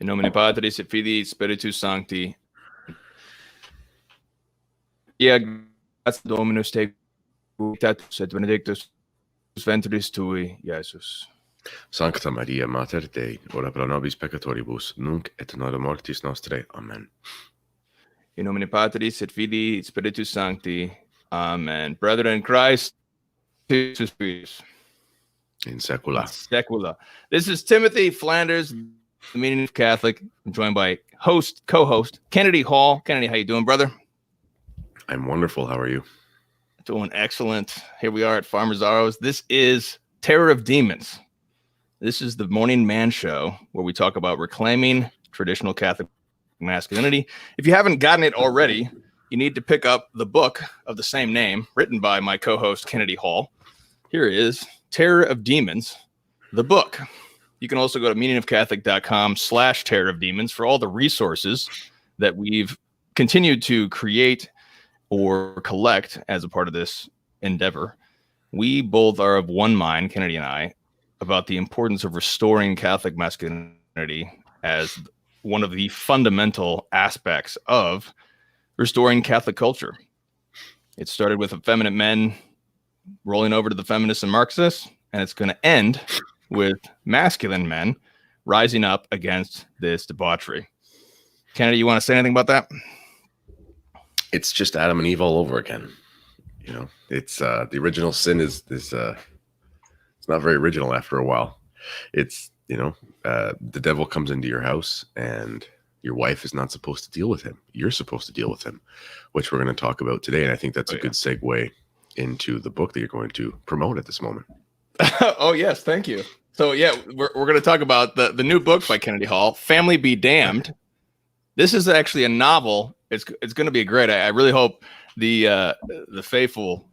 In nomine Patris et Filii Spiritus Sancti. Ia gratia Dominus tecum et benedictus ventris tui, Iesus. Sancta Maria, Mater Dei, ora pro nobis peccatoribus, nunc et in hora mortis nostrae. Amen. In nomine Patris et Filii et Spiritus Sancti. Amen. Brethren in Christ, Jesus Christ. In secula. Secula. This is Timothy Flanders, the Meaning of Catholic. I'm joined by co-host Kennedy Hall. Kennedy, how you doing, brother? I'm wonderful. How are you? Doing excellent. Here we are at Farmer's Arrows. This is Terror of Demons. This is the Morning Man Show where we talk about reclaiming traditional Catholic masculinity. If you haven't gotten it already, you need to pick up the book of the same name, written by my co-host Kennedy Hall. Here it is, Terror of Demons, the book. You can also go to meaningofcatholic.com/Terror of Demons for all the resources that we've continued to create or collect as a part of this endeavor. We both are of one mind, Kennedy and I, about the importance of restoring Catholic masculinity as one of the fundamental aspects of restoring Catholic culture. It started with effeminate men rolling over to the feminists and Marxists, and it's going to end with masculine men rising up against this debauchery. Kennedy, you want to say anything about that? It's just Adam and Eve all over again. You know, it's the original sin is it's not very original after a while. It's, you know, the devil comes into your house and your wife is not supposed to deal with him. You're supposed to deal with him, which we're going to talk about today. And I think that's a good segue into the book that you're going to promote at this moment. Oh, yes. Thank you. So, yeah, we're going to talk about the new book by Kennedy Hall, Family Be Damned. This is actually a novel. It's going to be great. I really hope the faithful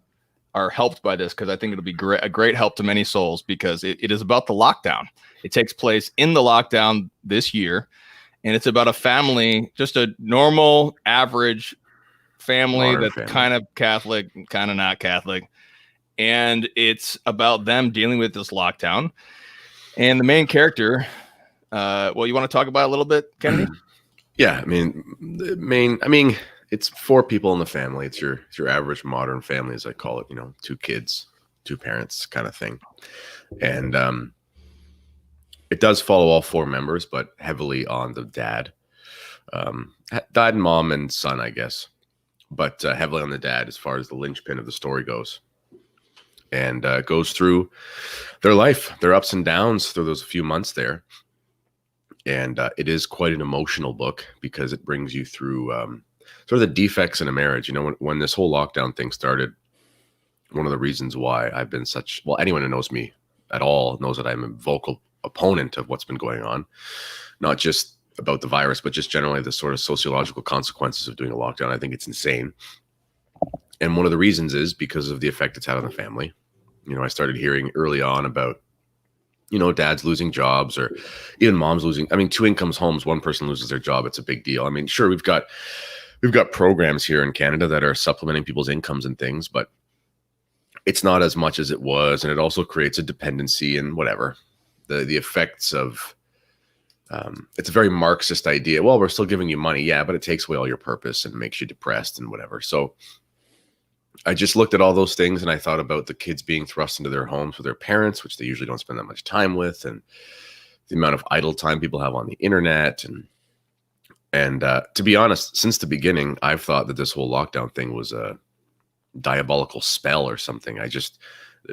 are helped by this, because I think it'll be a great help to many souls, because it is about the lockdown. It takes place in the lockdown this year, and it's about a family, just a normal, average family that's kind of Catholic, kind of not Catholic, and it's about them dealing with this lockdown. And the main character, well, you want to talk about it a little bit, Kennedy? Yeah, it's 4 people in the family. It's your average modern family, as I call it. You know, 2 kids, 2 parents, kind of thing. And it does follow all 4 members, but heavily on the dad. Dad and mom and son, I guess, but heavily on the dad as far as the linchpin of the story goes. And goes through their life, their ups and downs through those few months there. And it is quite an emotional book, because it brings you through sort of the defects in a marriage. You know, when this whole lockdown thing started, one of the reasons why I've been anyone who knows me at all knows that I'm a vocal opponent of what's been going on, not just about the virus, but just generally the sort of sociological consequences of doing a lockdown. I think it's insane. And one of the reasons is because of the effect it's had on the family. You know, I started hearing early on about, you know, dads losing jobs, or even moms losing. 2 incomes homes, one person loses their job, it's a big deal. Sure, we've got programs here in Canada that are supplementing people's incomes and things, but it's not as much as it was. And it also creates a dependency and whatever. The effects of, it's a very Marxist idea. Well, we're still giving you money. Yeah, but it takes away all your purpose and makes you depressed and whatever. So I just looked at all those things, and I thought about the kids being thrust into their homes with their parents, which they usually don't spend that much time with, and the amount of idle time people have on the internet. And to be honest, since the beginning, I've thought that this whole lockdown thing was a diabolical spell or something.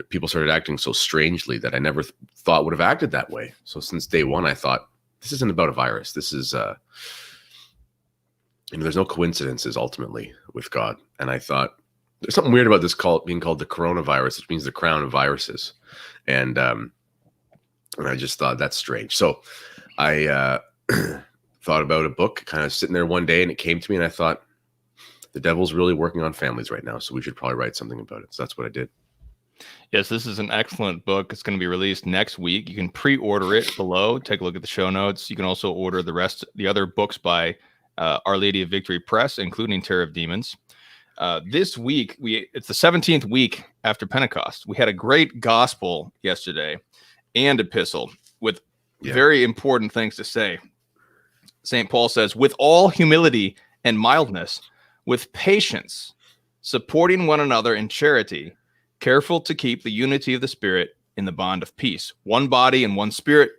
People started acting so strangely that I never thought would have acted that way. So since day one, I thought, this isn't about a virus. This is, there's no coincidences ultimately with God. And I thought, there's something weird about this being called the coronavirus, which means the crown of viruses. And I just thought, that's strange. So I thought about a book, kind of sitting there one day, and it came to me, and I thought, the devil's really working on families right now, so we should probably write something about it. So that's what I did. Yes, this is an excellent book. It's going to be released next week. You can pre-order it below. Take a look at the show notes. You can also order the other books by Our Lady of Victory Press, including Terror of Demons. This week, it's the 17th week after Pentecost. We had a great gospel yesterday and epistle with very important things to say. St. Paul says, with all humility and mildness, with patience, supporting one another in charity, careful to keep the unity of the Spirit in the bond of peace. One body and one Spirit,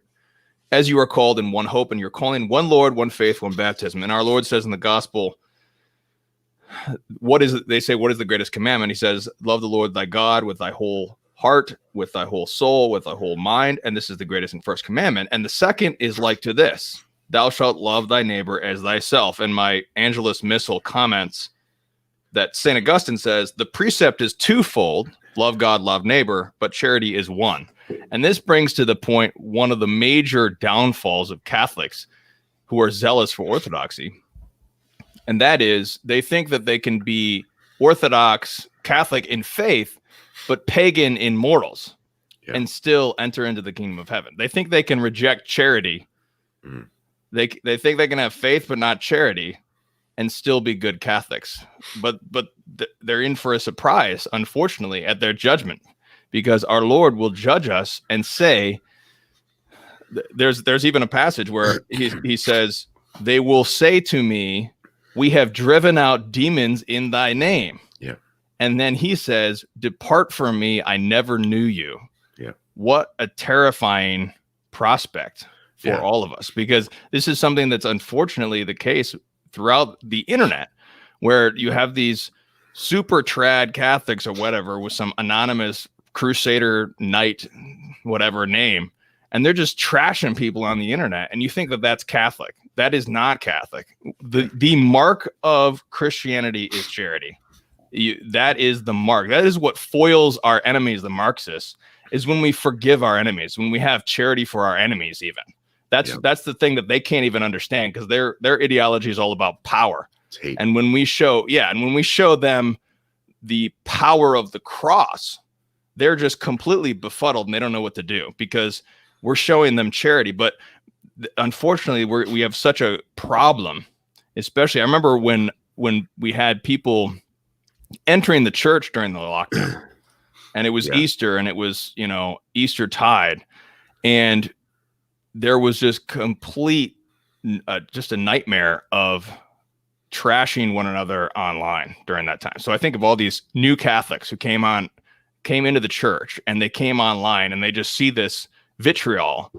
as you are called in one hope, and you're calling one Lord, one faith, one baptism. And our Lord says in the gospel, what is it? They say, what is the greatest commandment? He says, love the Lord thy God with thy whole heart, with thy whole soul, with thy whole mind. And this is the greatest and first commandment. And the second is like to this, thou shalt love thy neighbor as thyself. And my Angelus Missal comments that St. Augustine says, the precept is twofold, love God, love neighbor, but charity is one. And this brings to the point one of the major downfalls of Catholics who are zealous for orthodoxy. And that is, they think that they can be Orthodox Catholic in faith, but pagan in morals, and still enter into the kingdom of heaven. They think they can reject charity. Mm. They think they can have faith, but not charity, and still be good Catholics. But they're in for a surprise, unfortunately, at their judgment, because our Lord will judge us and say, there's even a passage where he says, they will say to me, we have driven out demons in thy name. Yeah. And then he says, depart from me, I never knew you. Yeah. What a terrifying prospect for all of us, because this is something that's unfortunately the case throughout the internet, where you have these super trad Catholics or whatever with some anonymous Crusader Knight, whatever name, and they're just trashing people on the internet. And you think that that's Catholic. That is not Catholic. The mark of Christianity is charity. That is the mark. That is what foils our enemies, the Marxists, is when we forgive our enemies, when we have charity for our enemies even. That's the thing that they can't even understand, because their ideology is all about power. And when we show them the power of the cross, they're just completely befuddled and they don't know what to do, because we're showing them charity. But unfortunately, we have such a problem, especially I remember when we had people entering the church during the lockdown, and it was Easter, and it was, Easter tide, and there was just complete, just a nightmare of trashing one another online during that time. So I think of all these new Catholics who came into the church, and they came online, and they just see this vitriol.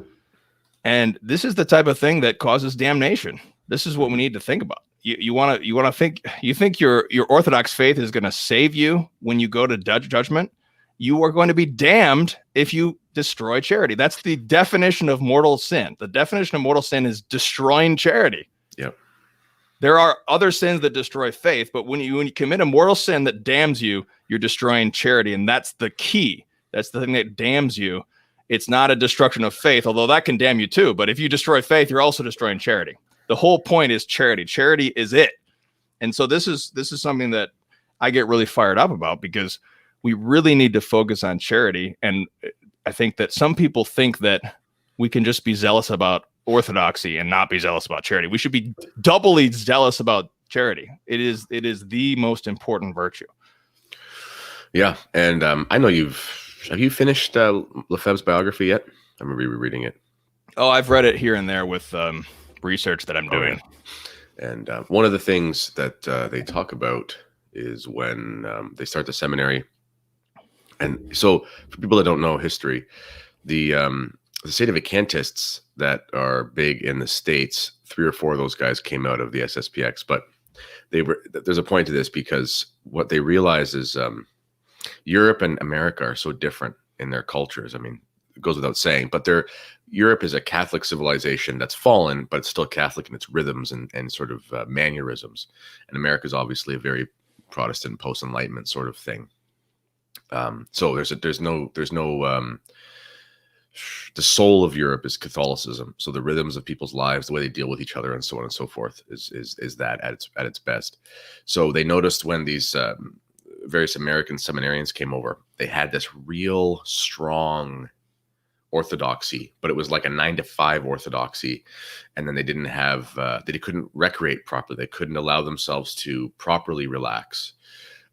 And this is the type of thing that causes damnation. This is what we need to think about. You want to think your Orthodox faith is going to save you when you go to judgment. You are going to be damned if you destroy charity. That's the definition of mortal sin. The definition of mortal sin is destroying charity. Yep. There are other sins that destroy faith, but when you commit a mortal sin that damns you, you're destroying charity, and that's the key. That's the thing that damns you. It's not a destruction of faith, although that can damn you too. But if you destroy faith, you're also destroying charity. The whole point is charity. Charity is it. And so this is something that I get really fired up about, because we really need to focus on charity. And I think that some people think that we can just be zealous about orthodoxy and not be zealous about charity. We should be doubly zealous about charity. It is the most important virtue. Yeah. And I know have you finished Lefebvre's biography yet? I remember rereading it. Oh, I've read it here and there with research that I'm doing. And one of the things that they talk about is when they start the seminary. And so for people that don't know history, the Sedevacantists that are big in the States, 3 or 4 of those guys came out of the SSPX. But there's a point to this, because what they realize is Europe and America are so different in their cultures. I mean, it goes without saying, but Europe is a Catholic civilization that's fallen, but it's still Catholic in its rhythms and sort of mannerisms. And America is obviously a very Protestant post-Enlightenment sort of thing. So there's no the soul of Europe is Catholicism. So the rhythms of people's lives, the way they deal with each other, and so on and so forth, is that at its best. So they noticed when these various American seminarians came over, they had this real strong orthodoxy, but it was like a 9-to-5 orthodoxy. And then they didn't have, they couldn't recreate properly. They couldn't allow themselves to properly relax.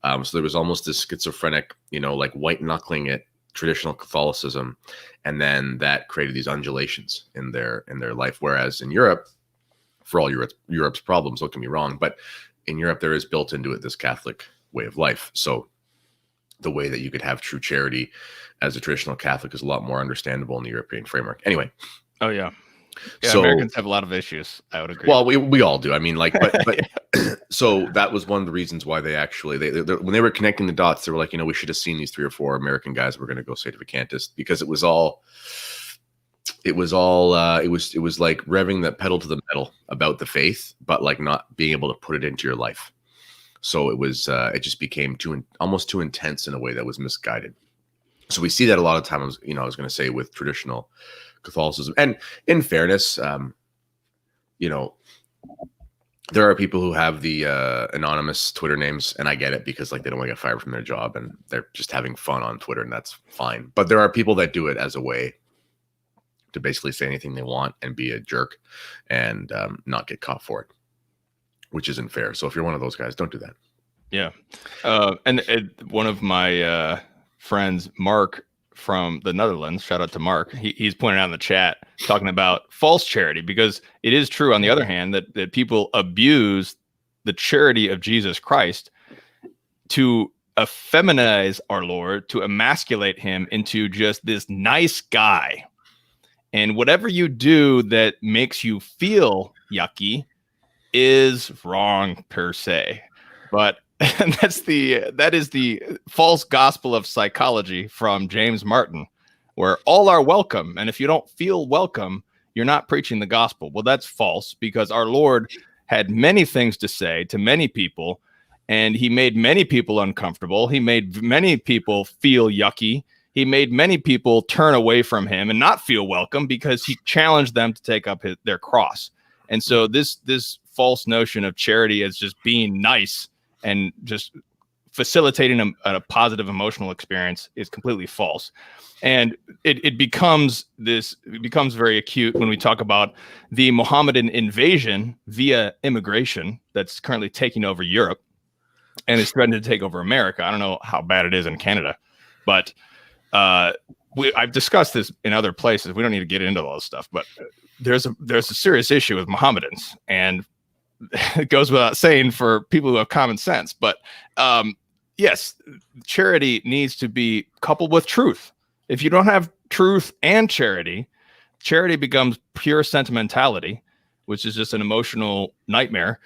So there was almost this schizophrenic, like white knuckling at traditional Catholicism. And then that created these undulations in their life. Whereas in Europe, for all Europe's problems. Don't get me wrong, but in Europe there is built into it this Catholic way of life. So the way that you could have true charity as a traditional Catholic is a lot more understandable in the European framework. Anyway. Oh yeah. Yeah, so Americans have a lot of issues. I would agree. Well, we all do. I mean, like, but so that was one of the reasons why they actually they when they were connecting the dots, they were like, you know, we should have seen these 3 or 4 American guys were going to go Sedevacantist, because it was like revving the pedal to the metal about the faith, but like not being able to put it into your life. So it just became almost too intense in a way that was misguided. So we see that a lot of times, you know, I was going to say with traditional Catholicism. And in fairness, you know, there are people who have the anonymous Twitter names, and I get it, because like they don't want to get fired from their job and they're just having fun on Twitter, and that's fine. But there are people that do it as a way to basically say anything they want and be a jerk and not get caught for it, which isn't fair. So if you're one of those guys, don't do that. Yeah. And one of my friends, Mark, from the Netherlands, shout out to Mark, he's pointing out in the chat, talking about false charity, because it is true, on the other hand, that people abuse the charity of Jesus Christ to effeminize our Lord, to emasculate him into just this nice guy. And whatever you do that makes you feel yucky is wrong per se. But that is the false gospel of psychology from James Martin, where all are welcome, and if you don't feel welcome, you're not preaching the gospel. Well, that's false, because our Lord had many things to say to many people, and he made many people uncomfortable. He made many people feel yucky. He made many people turn away from him and not feel welcome, because he challenged them to take up their cross. And so this false notion of charity as just being nice and just facilitating a positive emotional experience is completely false. And it becomes very acute when we talk about the Mohammedan invasion via immigration that's currently taking over Europe and is threatening to take over America. I don't know how bad it is in Canada, but I've discussed this in other places. We don't need to get into all this stuff, but there's a serious issue with Mohammedans, and it goes without saying for people who have common sense. But yes, charity needs to be coupled with truth. If you don't have truth and charity becomes pure sentimentality, which is just an emotional nightmare.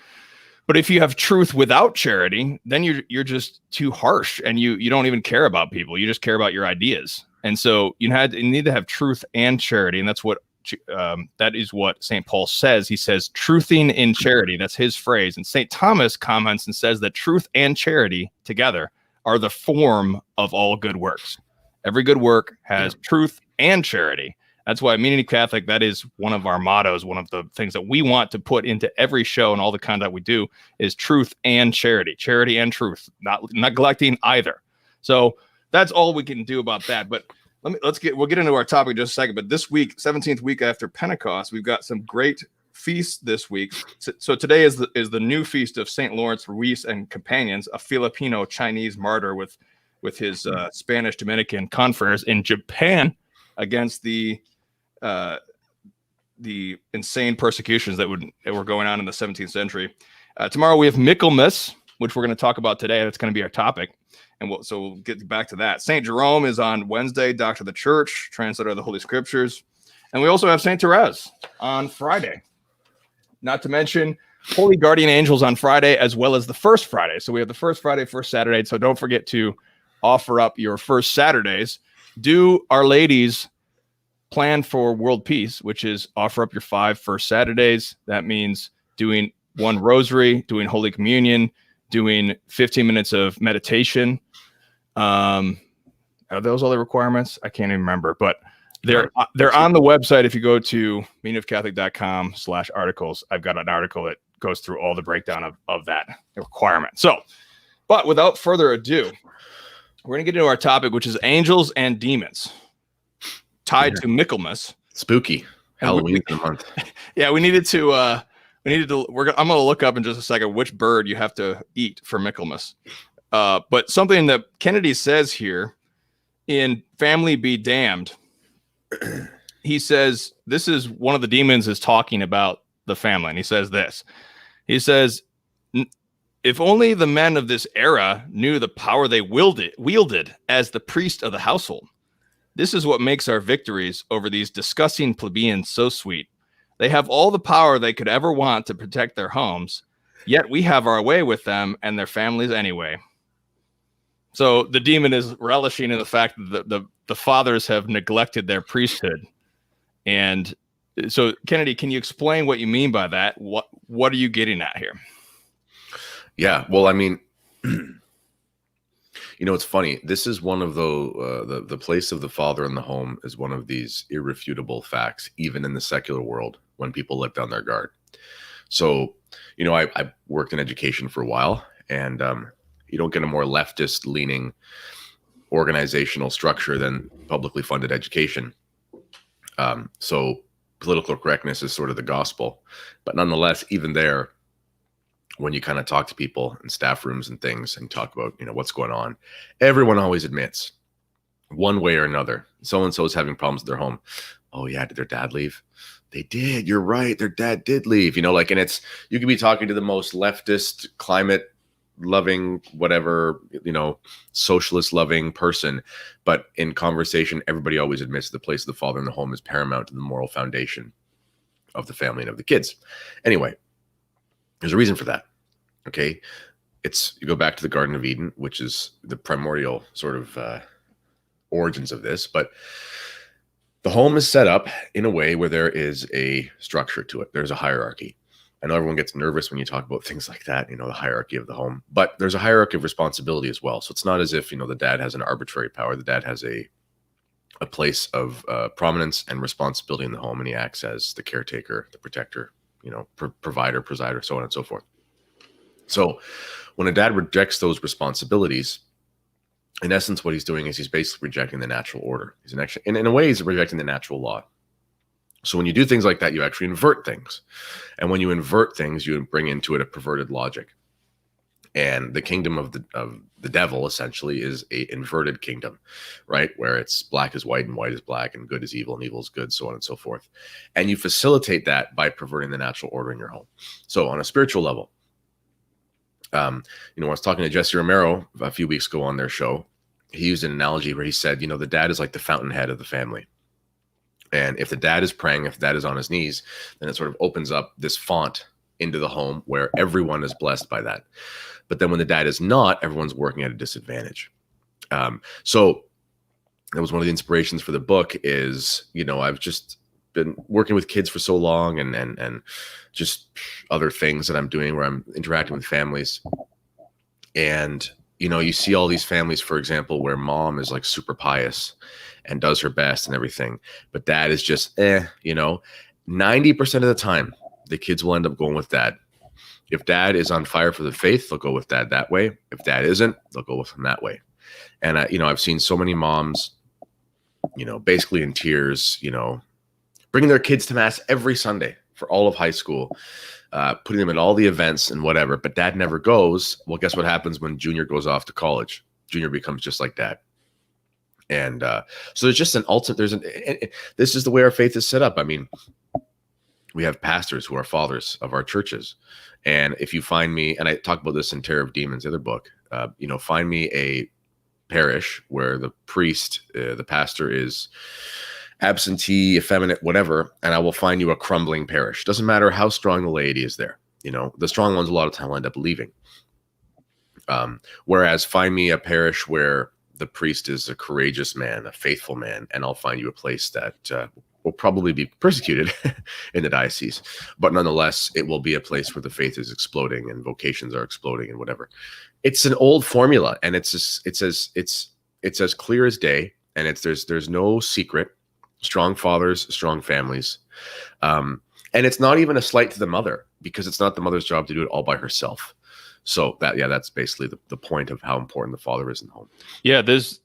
But if you have truth without charity, then you're just too harsh, and you don't even care about people. You just care about your ideas. And so you need to have truth and charity, and that is what St. Paul says. He says, truthing in charity. That's his phrase. And St. Thomas comments and says that truth and charity together are the form of all good works. Every good work has truth and charity. That's why Meaning Catholic, that is one of our mottos. One of the things that we want to put into every show and all the content we do is truth and charity and truth, not neglecting either. So that's all we can do about that. But we'll get into our topic in just a second. But this week, 17th week after Pentecost, we've got some great feasts this week. So today is the new feast of St. Lawrence Ruiz and companions, a Filipino Chinese martyr with his Spanish Dominican confreres in Japan against the insane persecutions that were going on in the 17th century. Tomorrow we have Michaelmas, which we're going to talk about today. That's going to be our topic. And we'll get back to that. St. Jerome is on Wednesday, Doctor of the Church, translator of the Holy Scriptures. And we also have St. Therese on Friday. Not to mention Holy Guardian Angels on Friday, as well as the First Friday. So we have the First Friday, First Saturday. So don't forget to offer up your First Saturdays. Do Our Lady's plan for world peace, which is offer up your 5 First Saturdays. That means doing 1 rosary, doing Holy Communion, doing 15 minutes of meditation. Are those all the requirements? I can't even remember, but they're on the website. If you go to meaningofcatholic.com/articles, I've got an article that goes through all the breakdown of that requirement. So, but without further ado, we're going to get into our topic, which is angels and demons tied to Michaelmas. Spooky. Halloween in the month. Yeah, I'm going to look up in just a second which bird you have to eat for Michaelmas. But something that Kennedy says here in Family Be Damned, he says this is one of the demons is talking about the family. And he says this. He says, if only the men of this era knew the power they wielded as the priest of the household. This is what makes our victories over these disgusting plebeians so sweet. They have all the power they could ever want to protect their homes, yet we have our way with them and their families anyway. So the demon is relishing in the fact that the fathers have neglected their priesthood. And so, Kennedy, can you explain what you mean by that? What are you getting at here? Yeah, well, I mean, it's funny. This is one of the place of the father in the home is one of these irrefutable facts, even in the secular world, when people let down their guard. So, I worked in education for a while, and you don't get a more leftist leaning organizational structure than publicly funded education. So political correctness is sort of the gospel, but nonetheless, even there, when you kind of talk to people in staff rooms and things and talk about, what's going on, everyone always admits one way or another, so-and-so is having problems with their home. Oh yeah. Did their dad leave? They did. You're right. Their dad did leave, and it's, you could be talking to the most leftist, climate loving, whatever, socialist loving person, but in conversation, everybody always admits the place of the father in the home is paramount to the moral foundation of the family and of the kids. Anyway, there's a reason for that. Okay. You go back to the Garden of Eden, which is the primordial sort of origins of this, but the home is set up in a way where there is a structure to it. There's a hierarchy. I know everyone gets nervous when you talk about things like that, the hierarchy of the home, but there's a hierarchy of responsibility as well. So it's not as if, the dad has an arbitrary power. The dad has a place of prominence and responsibility in the home, and he acts as the caretaker, the protector, provider, presider, so on and so forth. So when a dad rejects those responsibilities, in essence, what he's doing is he's basically rejecting the natural order. In a way, he's rejecting the natural law. So when you do things like that, you actually invert things. And when you invert things, you bring into it a perverted logic. And the kingdom of the devil essentially is a inverted kingdom, right? Where it's black is white and white is black and good is evil and evil is good, so on and so forth. And you facilitate that by perverting the natural order in your home. So on a spiritual level, I was talking to Jesse Romero a few weeks ago on their show. He used an analogy where he said, the dad is like the fountainhead of the family. And if the dad is praying, if the dad is on his knees, then it sort of opens up this font into the home where everyone is blessed by that. But then when the dad is not, everyone's working at a disadvantage. So that was one of the inspirations for the book is, I've just been working with kids for so long and just other things that I'm doing where I'm interacting with families. And, you see all these families, for example, where mom is like super pious and does her best and everything, but dad is just, 90% of the time, the kids will end up going with dad. If dad is on fire for the faith, they'll go with dad that way. If dad isn't, they'll go with him that way. And, I've seen so many moms, basically in tears, bringing their kids to mass every Sunday for all of high school, putting them in all the events and whatever, but dad never goes. Well, guess what happens when junior goes off to college? Junior becomes just like dad. And so there's just this is the way our faith is set up. I mean, we have pastors who are fathers of our churches. And if you find me, and I talk about this in Terror of Demons, the other book, find me a parish where the priest, the pastor is absentee, effeminate, whatever, and I will find you a crumbling parish. Doesn't matter how strong the laity is there. The strong ones a lot of time will end up leaving. Whereas find me a parish where the priest is a courageous man, a faithful man, and I'll find you a place that will probably be persecuted in the diocese, but nonetheless, it will be a place where the faith is exploding and vocations are exploding and whatever. It's an old formula, and it's as clear as day, and there's no secret. Strong fathers, strong families, and it's not even a slight to the mother because it's not the mother's job to do it all by herself. So that's basically the point of how important the father is in the home. Yeah, this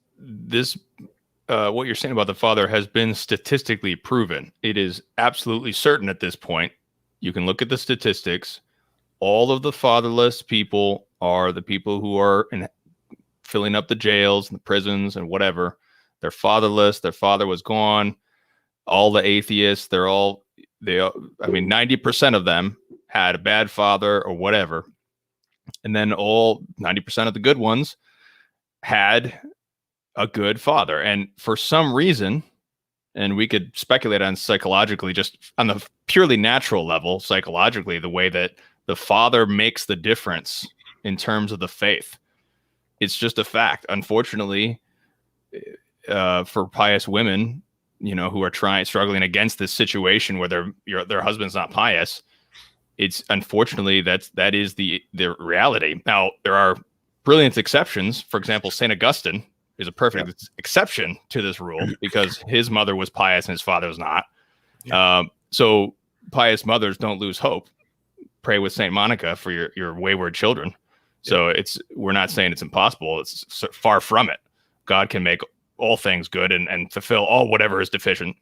what you're saying about the father has been statistically proven. It is absolutely certain at this point. You can look at the statistics. All of the fatherless people are the people who are filling up the jails and the prisons and whatever. They're fatherless. Their father was gone. All the atheists, I mean, 90% of them had a bad father or whatever. And then all 90% of the good ones had a good father. And for some reason, and we could speculate on psychologically, just on the purely natural level, psychologically, the way that the father makes the difference in terms of the faith. It's just a fact. Unfortunately, for pious women, who are struggling against this situation where their husband's not pious, it's unfortunately that is the reality. Now, there are brilliant exceptions. For example, St. Augustine is a perfect exception to this rule because his mother was pious and his father was not. Yeah. So pious mothers, don't lose hope. Pray with St. Monica for your wayward children. So we're not saying it's impossible. It's far from it. God can make all things good and fulfill all whatever is deficient.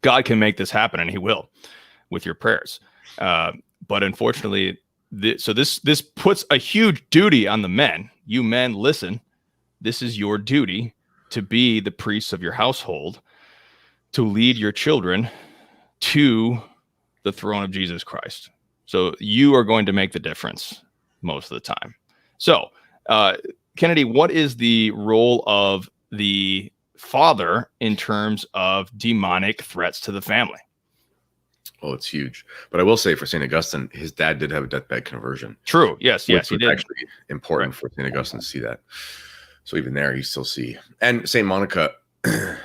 God can make this happen, and he will with your prayers. But unfortunately, this puts a huge duty on the men. You men, listen, this is your duty to be the priests of your household, to lead your children to the throne of Jesus Christ. So you are going to make the difference most of the time. So, Kennedy, what is the role of the father in terms of demonic threats to the family? Oh, it's huge. But I will say for St. Augustine, his dad did have a deathbed conversion. True. Yes, he did. Actually important for St. Augustine to see that. So even there, you still see. And St. Monica, I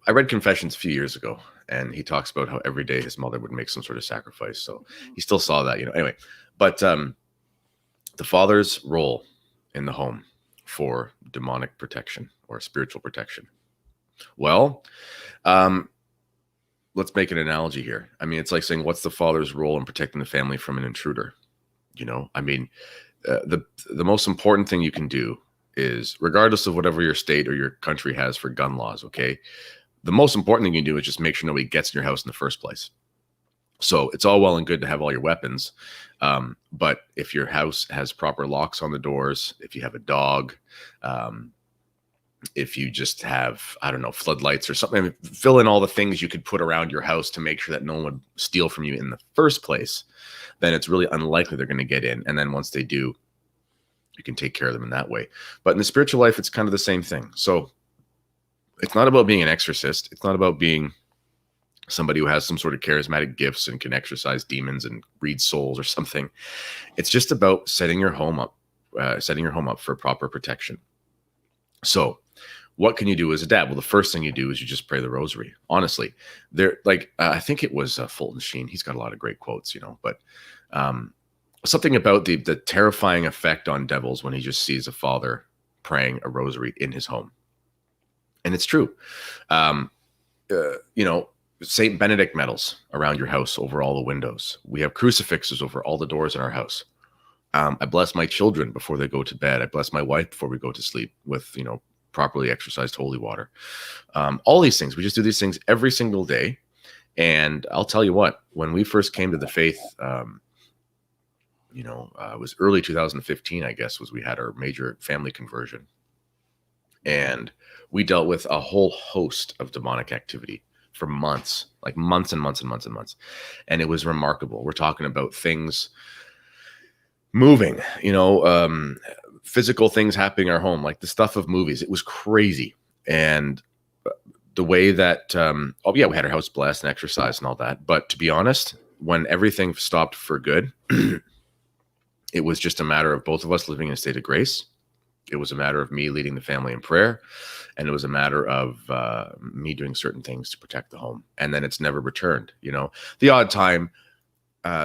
read Confessions a few years ago, and he talks about how every day his mother would make some sort of sacrifice. So he still saw that, Anyway, but the father's role in the home for demonic protection or spiritual protection. Well, let's make an analogy here. I mean, it's like saying, what's the father's role in protecting the family from an intruder? I mean, the most important thing you can do is, regardless of whatever your state or your country has for gun laws, okay, the most important thing you can do is just make sure nobody gets in your house in the first place. So it's all well and good to have all your weapons. But if your house has proper locks on the doors, if you have a dog, if you just have, I don't know, floodlights or something, I mean, fill in all the things you could put around your house to make sure that no one would steal from you in the first place, then it's really unlikely they're going to get in. And then once they do, you can take care of them in that way. But in the spiritual life, it's kind of the same thing. So it's not about being an exorcist. It's not about being somebody who has some sort of charismatic gifts and can exorcise demons and read souls or something. It's just about setting your home up for proper protection. So what can you do as a dad? Well, the first thing you do is you just pray the rosary. Honestly, I think it was Fulton Sheen. He's got a lot of great quotes, but something about the terrifying effect on devils when he just sees a father praying a rosary in his home. And it's true. St. Benedict medals around your house over all the windows. We have crucifixes over all the doors in our house. I bless my children before they go to bed. I bless my wife before we go to sleep with, properly exorcised holy water. All these things, we just do these things every single day. And I'll tell you what, when we first came to the faith, it was early 2015, I guess, we had our major family conversion. And we dealt with a whole host of demonic activity for months, like months and months and months and months. And it was remarkable. We're talking about things moving, physical things happening in our home, like the stuff of movies. It was crazy. And the way that, we had our house blessed and exercised and all that. But to be honest, when everything stopped for good, it was just a matter of both of us living in a state of grace. It was a matter of me leading the family in prayer. And it was a matter of me doing certain things to protect the home. And then it's never returned. The odd time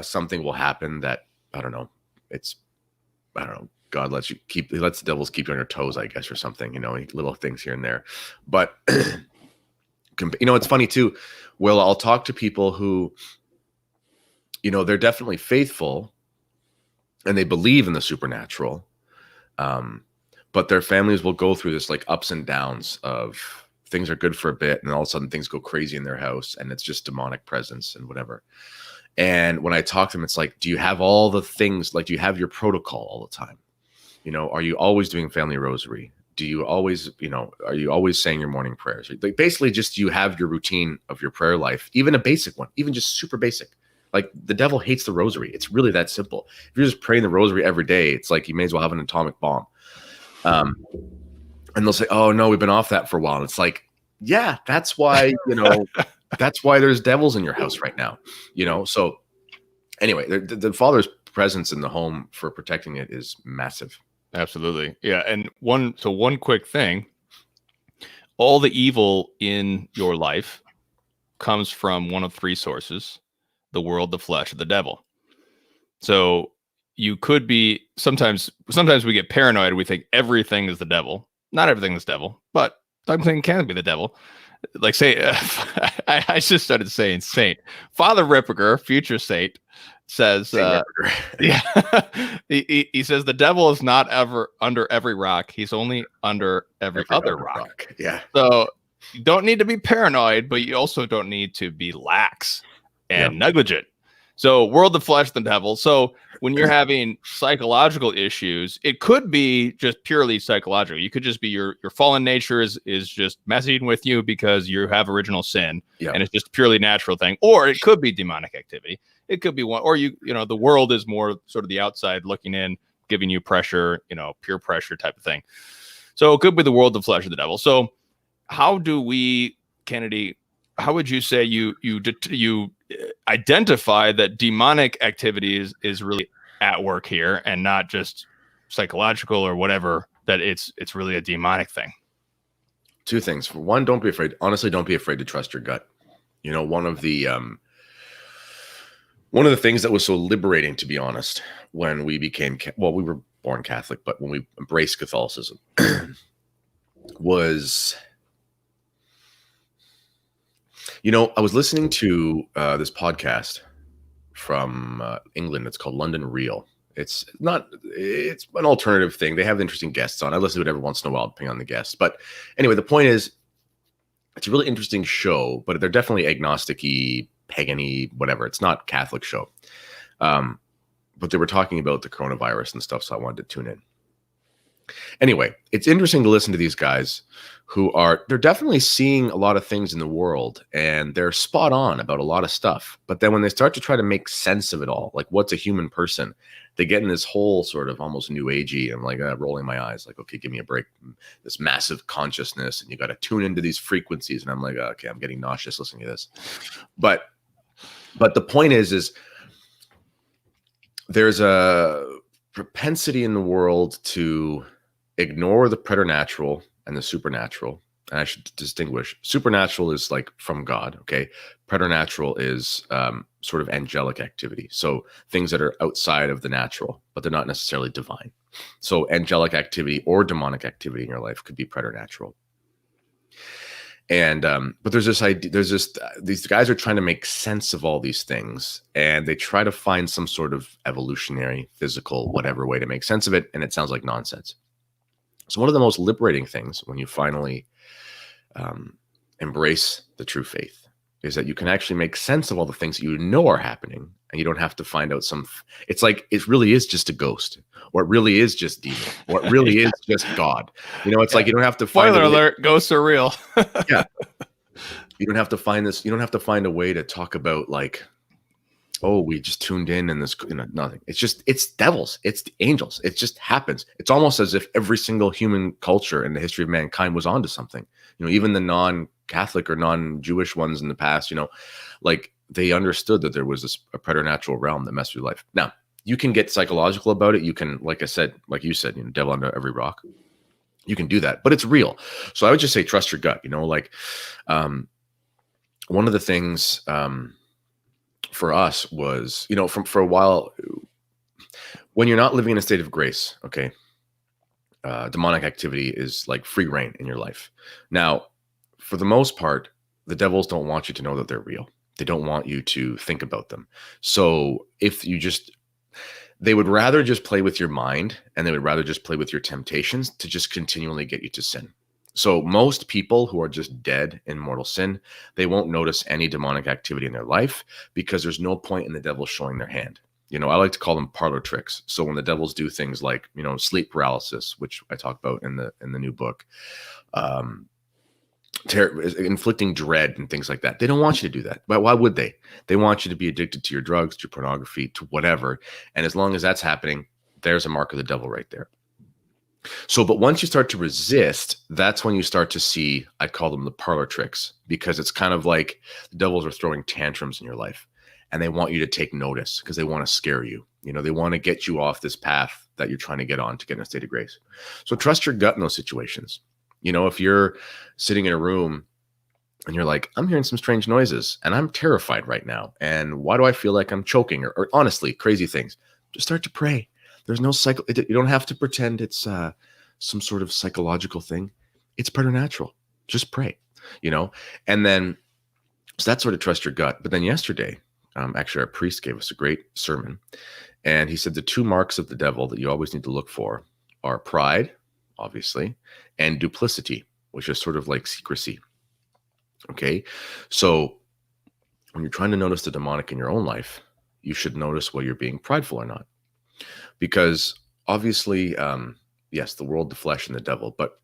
something will happen that, God lets the devils keep you on your toes, I guess, or something, little things here and there. But, it's funny too. Will, I'll talk to people who, they're definitely faithful and they believe in the supernatural. But their families will go through this like ups and downs of things are good for a bit, and all of a sudden things go crazy in their house, and it's just demonic presence and whatever. And when I talk to them, it's like, do you have all the things? Like, do you have your protocol all the time? Are you always doing family rosary? Do you always, are you always saying your morning prayers? Like basically just you have your routine of your prayer life, even a basic one, even just super basic. Like the devil hates the rosary. It's really that simple. If you're just praying the rosary every day, it's like you may as well have an atomic bomb. And they'll say, oh no, we've been off that for a while. And it's like, yeah, that's why, that's why there's devils in your house right now, So anyway, the Father's presence in the home for protecting it is massive. Absolutely. Yeah. And one quick thing, all the evil in your life comes from one of three sources: the world, the flesh, the devil. So you could be, sometimes we get paranoid. We think everything is the devil. Not everything is devil, but something can be the devil. Like say, I just started saying saint. Father Ripperger, future saint, says, yeah, he says the devil is not ever under every rock. He's only under every other rock. Yeah. So you don't need to be paranoid, but you also don't need to be lax and negligent. So world, the flesh, the devil. So when you're having psychological issues, it could be just purely psychological. You could just be your fallen nature is just messing with you because you have original sin, and it's just a purely natural thing. Or it could be demonic activity. It could be one, or the world is more sort of the outside looking in, giving you pressure, peer pressure type of thing. So it could be the world, the flesh, or the devil. So how do we, Kennedy? How would you say you identify that demonic activity is really at work here and not just psychological or whatever, that it's really a demonic thing? Two things. For one, don't be afraid. Honestly, don't be afraid to trust your gut. One of the things that was so liberating, to be honest, when we became, we were born Catholic, but when we embraced Catholicism was, I was listening to this podcast from England. It's called London Real. It's an alternative thing. They have interesting guests on. I listen to it every once in a while, depending on the guests. But anyway, the point is, it's a really interesting show, but they're definitely agnostic-y, pagan-y, whatever. It's not a Catholic show. But they were talking about the coronavirus and stuff, so I wanted to tune in. Anyway, it's interesting to listen to these guys they're definitely seeing a lot of things in the world, and they're spot on about a lot of stuff. But then when they start to try to make sense of it all, like what's a human person, they get in this whole sort of almost new agey. I'm like rolling my eyes, like, okay, give me a break. This massive consciousness, and you got to tune into these frequencies. And I'm like, okay, I'm getting nauseous listening to this. But the point is there's a propensity in the world to ignore the preternatural and the supernatural. And I should distinguish. Supernatural is like from God. Okay. Preternatural is sort of angelic activity. So things that are outside of the natural, but they're not necessarily divine. So angelic activity or demonic activity in your life could be preternatural. And but there's this idea, these guys are trying to make sense of all these things, and they try to find some sort of evolutionary, physical, whatever way to make sense of it. And it sounds like nonsense. So one of the most liberating things when you finally embrace the true faith is that you can actually make sense of all the things that are happening, and you don't have to find out it's like it really is just a ghost, or it really is just demon, or it really is just God. It's like you don't have to find spoiler alert, ghosts are real. Yeah. You don't have to find this, you don't have to find a way to talk about like, oh, we just tuned in and this, nothing. It's devils, it's the angels. It just happens. It's almost as if every single human culture in the history of mankind was onto something. Even the non-Catholic or non-Jewish ones in the past, like they understood that there was a preternatural realm that messed with life. Now, you can get psychological about it. You can, like you said, devil under every rock. You can do that, but it's real. So I would just say, trust your gut, one of the things, for us was, for a while, when you're not living in a state of grace, okay, demonic activity is like free reign in your life. Now, for the most part, the devils don't want you to know that they're real. They don't want you to think about them. So they would rather just play with your mind, and they would rather just play with your temptations to just continually get you to sin. So most people who are just dead in mortal sin, they won't notice any demonic activity in their life because there's no point in the devil showing their hand. I like to call them parlor tricks. So when the devils do things like, sleep paralysis, which I talk about in the new book, inflicting dread and things like that, they don't want you to do that. But why would they? They want you to be addicted to your drugs, to pornography, to whatever. And as long as that's happening, there's a mark of the devil right there. So, but once you start to resist, that's when you start to see, I call them the parlor tricks, because it's kind of like the devils are throwing tantrums in your life and they want you to take notice because they want to scare you. They want to get you off this path that you're trying to get on to get in a state of grace. So trust your gut in those situations. If you're sitting in a room and you're like, I'm hearing some strange noises and I'm terrified right now. And why do I feel like I'm choking or honestly, crazy things? Just start to pray. There's no cycle. You don't have to pretend it's some sort of psychological thing. It's preternatural. Just pray, and then so that's sort of trust your gut. But then yesterday, actually, our priest gave us a great sermon, and he said the 2 marks of the devil that you always need to look for are pride, obviously, and duplicity, which is sort of like secrecy. Okay, so when you're trying to notice the demonic in your own life, you should notice whether you're being prideful or not. Because obviously, yes, the world, the flesh, and the devil, but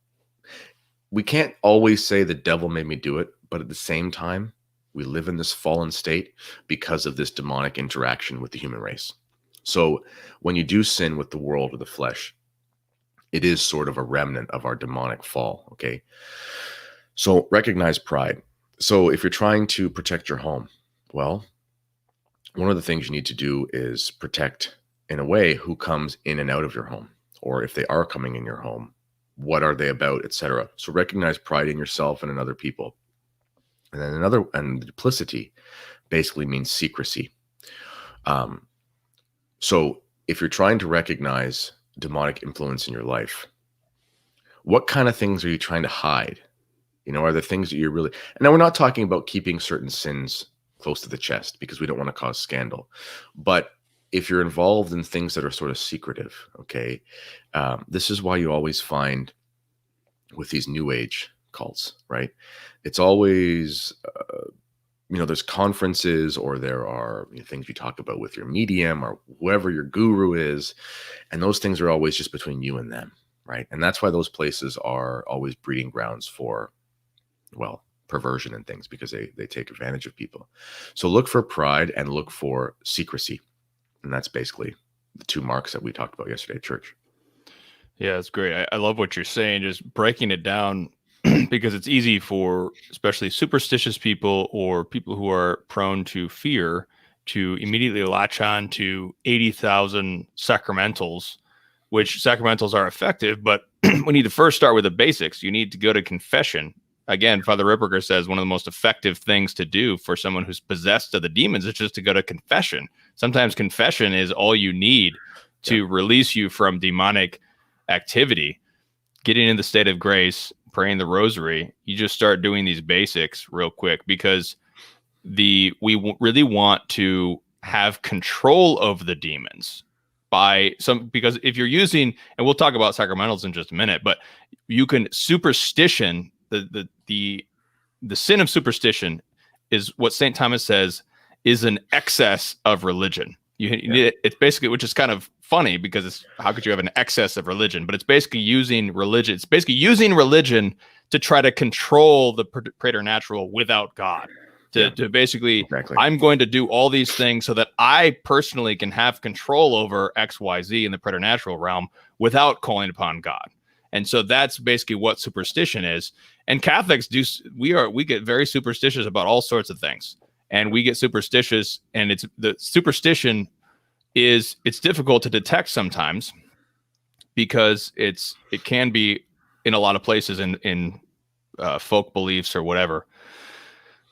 we can't always say the devil made me do it. But at the same time, we live in this fallen state because of this demonic interaction with the human race. So when you do sin with the world or the flesh, it is sort of a remnant of our demonic fall. Okay. So recognize pride. So if you're trying to protect your home, well, one of the things you need to do is protect, in a way, who comes in and out of your home, or if they are coming in your home, what are they about, etc. So recognize pride in yourself and in other people. And then and duplicity basically means secrecy. So if you're trying to recognize demonic influence in your life, what kind of things are you trying to hide? Are there things that you're really, and now we're not talking about keeping certain sins close to the chest because we don't want to cause scandal, but if you're involved in things that are sort of secretive, okay, this is why you always find with these new age cults, right? It's always, there's conferences or there are things you talk about with your medium or whoever your guru is. And those things are always just between you and them, right? And that's why those places are always breeding grounds for, perversion and things, because they take advantage of people. So look for pride and look for secrecy. And that's basically the 2 marks that we talked about yesterday at church. Yeah, it's great. I love what you're saying, just breaking it down, because it's easy for especially superstitious people or people who are prone to fear to immediately latch on to 80,000 sacramentals, which sacramentals are effective, but we need to first start with the basics. You need to go to confession. Again, Father Ripperger says one of the most effective things to do for someone who's possessed of the demons is just to go to confession. Sometimes confession is all you need to release you from demonic activity. Getting in the state of grace, praying the rosary, you just start doing these basics real quick, because really want to have control of the demons because if you're using, and we'll talk about sacramentals in just a minute, but you can superstition. The sin of superstition is what St. Thomas says is an excess of religion. It's basically, which is kind of funny because how could you have an excess of religion? But it's basically using religion. It's basically using religion to try to control the preternatural without God. To basically, exactly. I'm going to do all these things so that I personally can have control over X, Y, Z in the preternatural realm without calling upon God. And so that's basically what superstition is. And Catholics we get very superstitious about all sorts of things. And we get superstitious, and the superstition it's difficult to detect sometimes because it can be in a lot of places in folk beliefs or whatever.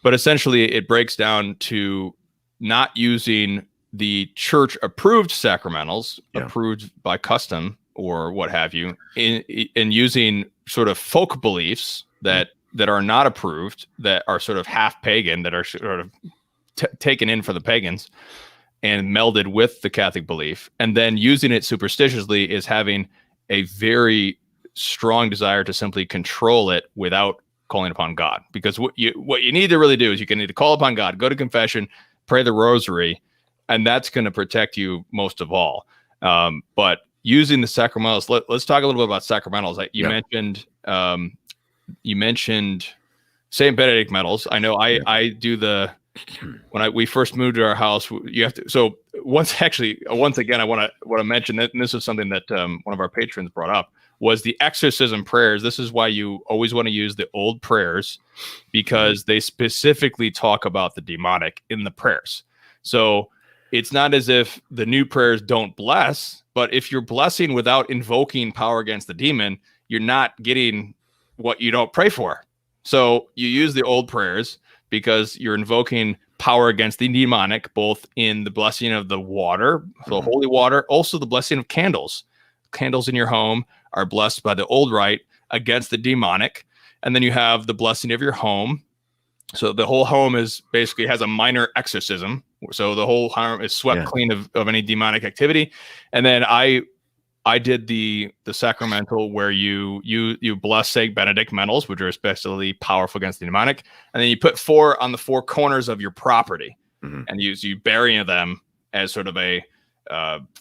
But essentially it breaks down to not using the church approved sacramentals, approved by custom or what have you, in using sort of folk beliefs that are not approved, that are sort of half pagan, that are sort of taken in for the pagans and melded with the Catholic belief. And then using it superstitiously is having a very strong desire to simply control it without calling upon God. Because what you need to really do is you can need to call upon God, go to confession, pray the rosary, and that's going to protect you most of all. But using the sacramentals, let's talk a little bit about sacramentals. You mentioned St. Benedict medals. I know I do when we first moved to our house, you have to. So once again, I want to mention that, and this is something that one of our patrons brought up, was the exorcism prayers. This is why you always want to use the old prayers, because they specifically talk about the demonic in the prayers. So it's not as if the new prayers don't bless, but if you're blessing without invoking power against the demon, you're not getting what you don't pray for. So you use the old prayers because you're invoking power against the demonic, both in the blessing of the water, so holy water, also the blessing of candles. Candles in your home are blessed by the old rite against the demonic. And then you have the blessing of your home. So the whole home basically has a minor exorcism. So the whole home is swept clean of any demonic activity. And then I did the sacramental where you bless St. Benedict medals, which are especially powerful against the demonic, and then you put 4 on the 4 corners of your property, and you bury them as sort of a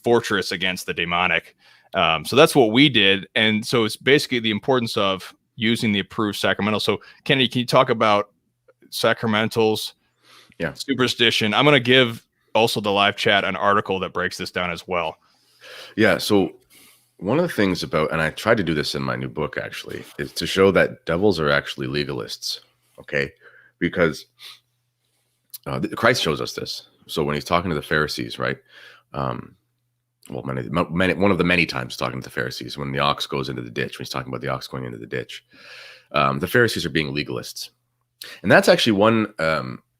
fortress against the demonic. So that's what we did, and so it's basically the importance of using the approved sacramental. So Kennedy, can you talk about sacramentals? Yeah, superstition. I'm going to give also the live chat an article that breaks this down as well. Yeah, so one of the things about, and I tried to do this in my new book actually, is to show that devils are actually legalists, okay? Because Christ shows us this. So when he's talking to the Pharisees, right? One of the many times talking to the Pharisees, when the ox goes into the ditch, when he's talking about the ox going into the ditch, the Pharisees are being legalists. And that's actually one,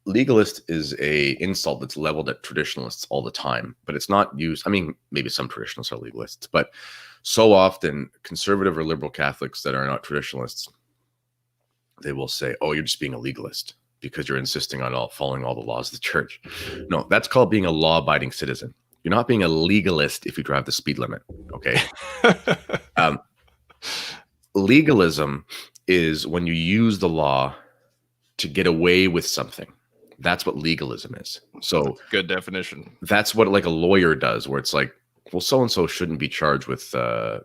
legalist is a insult that's leveled at traditionalists all the time, but it's not used. I mean, maybe some traditionalists are legalists, but so often conservative or liberal Catholics that are not traditionalists, they will say, oh, you're just being a legalist because you're insisting on following all the laws of the church. No, that's called being a law-abiding citizen. You're not being a legalist if you drive the speed limit, okay? Legalism is when you use the law to get away with something. That's what legalism is. So good definition. That's what like a lawyer does, where it's like, well, so-and-so shouldn't be charged with, I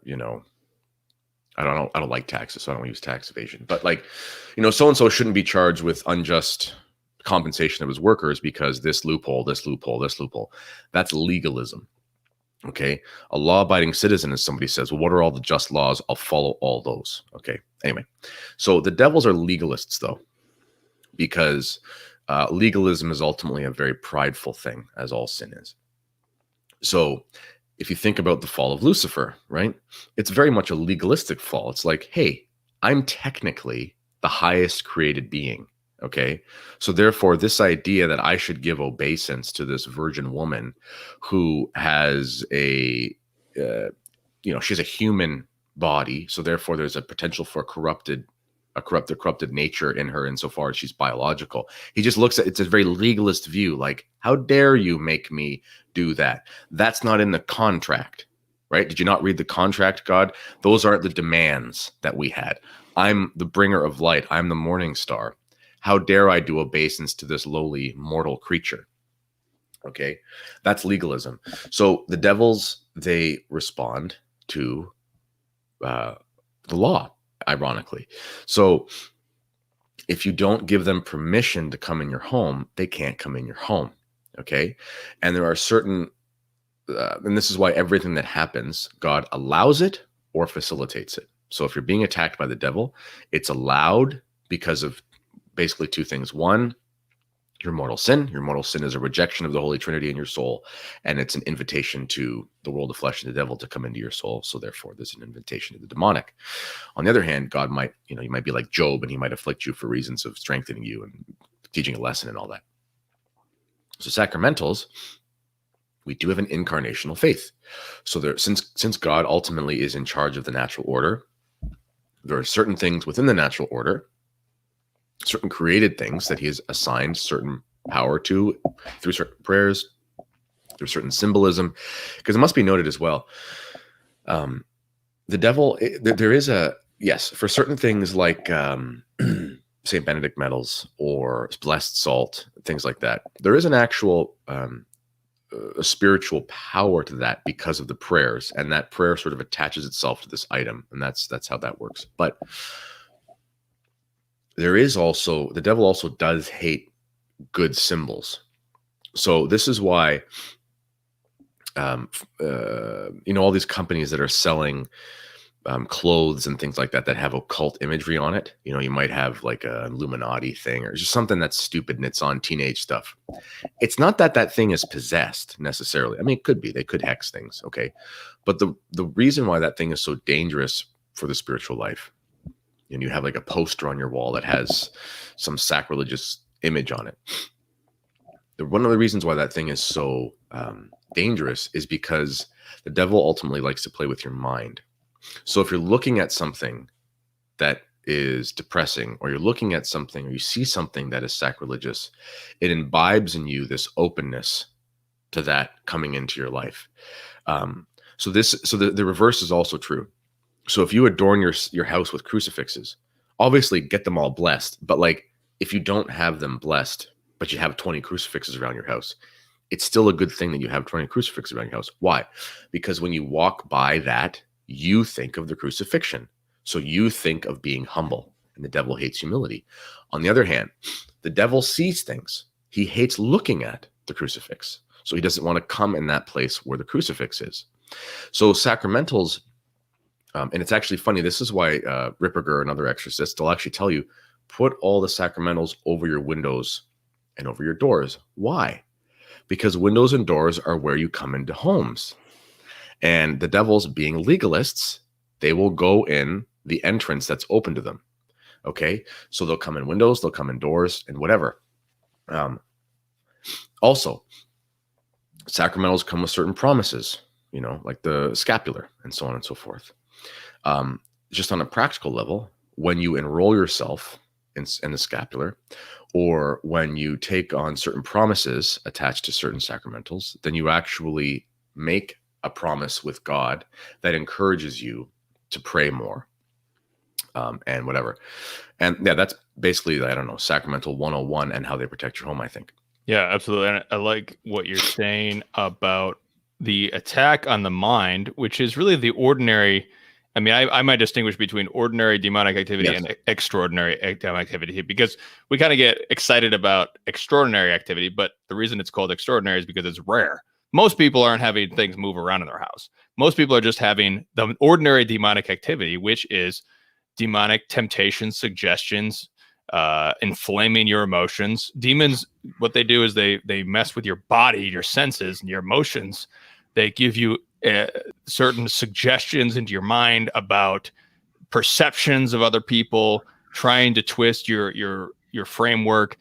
don't like taxes, so I don't use tax evasion. But like, so-and-so shouldn't be charged with unjust compensation of his workers because this loophole. That's legalism. Okay. A law-abiding citizen is somebody says, well, what are all the just laws? I'll follow all those. Okay. Anyway, so the devils are legalists though, because legalism is ultimately a very prideful thing, as all sin is. So if you think about the fall of Lucifer, right? It's very much a legalistic fall. It's like, hey, I'm technically the highest created being. Okay. So therefore, this idea that I should give obeisance to this virgin woman who has she has a human body. So therefore, there's a potential for a corrupted nature in her insofar as she's biological. He just looks at it's a very legalist view, like, how dare you make me do that? That's not in the contract, right? Did you not read the contract, God? Those aren't the demands that we had. I'm the bringer of light. I'm the morning star. How dare I do obeisance to this lowly mortal creature? Okay, that's legalism. So the devils, they respond to the law, ironically. So if you don't give them permission to come in your home, they can't come in your home. Okay. And there are certain, and this is why everything that happens, God allows it or facilitates it. So if you're being attacked by the devil, it's allowed because of basically 2 things. One, your mortal sin. Your mortal sin is a rejection of the Holy Trinity in your soul, and it's an invitation to the world of flesh and the devil to come into your soul. So therefore, there's an invitation to the demonic. On the other hand, God might, you might be like Job, and he might afflict you for reasons of strengthening you and teaching a lesson and all that. So sacramentals, we do have an incarnational faith. So there, since God ultimately is in charge of the natural order, there are certain things within the natural order, certain created things that he has assigned certain power to through certain prayers, through certain symbolism. Because it must be noted as well, the devil, there is yes, for certain things like St. Benedict medals or blessed salt, things like that, there is an actual a spiritual power to that because of the prayers, and that prayer sort of attaches itself to this item, and that's how that works. But there is also, the devil also does hate good symbols. So this is why all these companies that are selling clothes and things like that have occult imagery on it. You might have like a Illuminati thing or just something that's stupid and it's on teenage stuff. It's not that thing is possessed necessarily. I mean, it could be. They could hex things, okay? But the reason why that thing is so dangerous for the spiritual life, and you have like a poster on your wall that has some sacrilegious image on it. One of the reasons why that thing is so dangerous is because the devil ultimately likes to play with your mind. So if you're looking at something that is depressing, or you're looking at something, or you see something that is sacrilegious, it imbibes in you this openness to that coming into your life. So the reverse is also true. So if you adorn your house with crucifixes, obviously get them all blessed. But like, if you don't have them blessed, but you have 20 crucifixes around your house, it's still a good thing that you have 20 crucifixes around your house. Why? Because when you walk by that, you think of the crucifixion. So you think of being humble, and the devil hates humility. On the other hand, the devil sees things. He hates looking at the crucifix. So he doesn't want to come in that place where the crucifix is. So sacramentals, and it's actually funny. This is why Ripperger and other exorcists, they'll actually tell you, put all the sacramentals over your windows and over your doors. Why? Because windows and doors are where you come into homes. And the devils, being legalists, they will go in the entrance that's open to them. Okay? So they'll come in windows, they'll come in doors, and whatever. Also, sacramentals come with certain promises, like the scapular and so on and so forth. Just on a practical level, when you enroll yourself in the scapular, or when you take on certain promises attached to certain sacramentals, then you actually make a promise with God that encourages you to pray more, and whatever. And yeah, that's basically, I don't know, Sacramental 101 and how they protect your home, I think. Yeah, absolutely. And I like what you're saying about the attack on the mind, which is really the ordinary. I mean, I might distinguish between ordinary demonic activity and extraordinary demonic activity, because we kind of get excited about extraordinary activity, but the reason it's called extraordinary is because it's rare. Most people aren't having things move around in their house. Most people are just having the ordinary demonic activity, which is demonic temptations, suggestions, inflaming your emotions. Demons, what they do is they mess with your body, your senses, and your emotions. They give you certain suggestions into your mind about perceptions of other people, trying to twist your framework.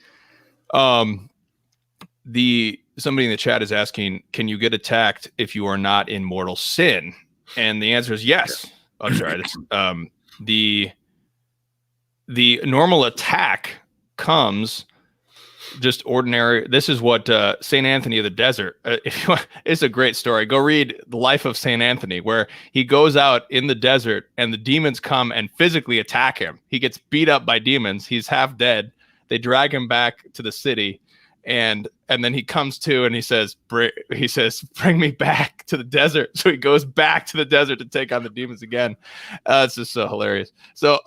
Somebody in the chat is asking, can you get attacked if you are not in mortal sin? And the answer is yes. I'm sorry. The normal attack comes just ordinary. This is what St. Anthony of the Desert, if you want, it's a great story. Go read The Life of St. Anthony, where he goes out in the desert and the demons come and physically attack him. He gets beat up by demons. He's half dead. They drag him back to the city. And then he comes to and he says, bring me back to the desert. So he goes back to the desert to take on the demons again. It's just so hilarious. So,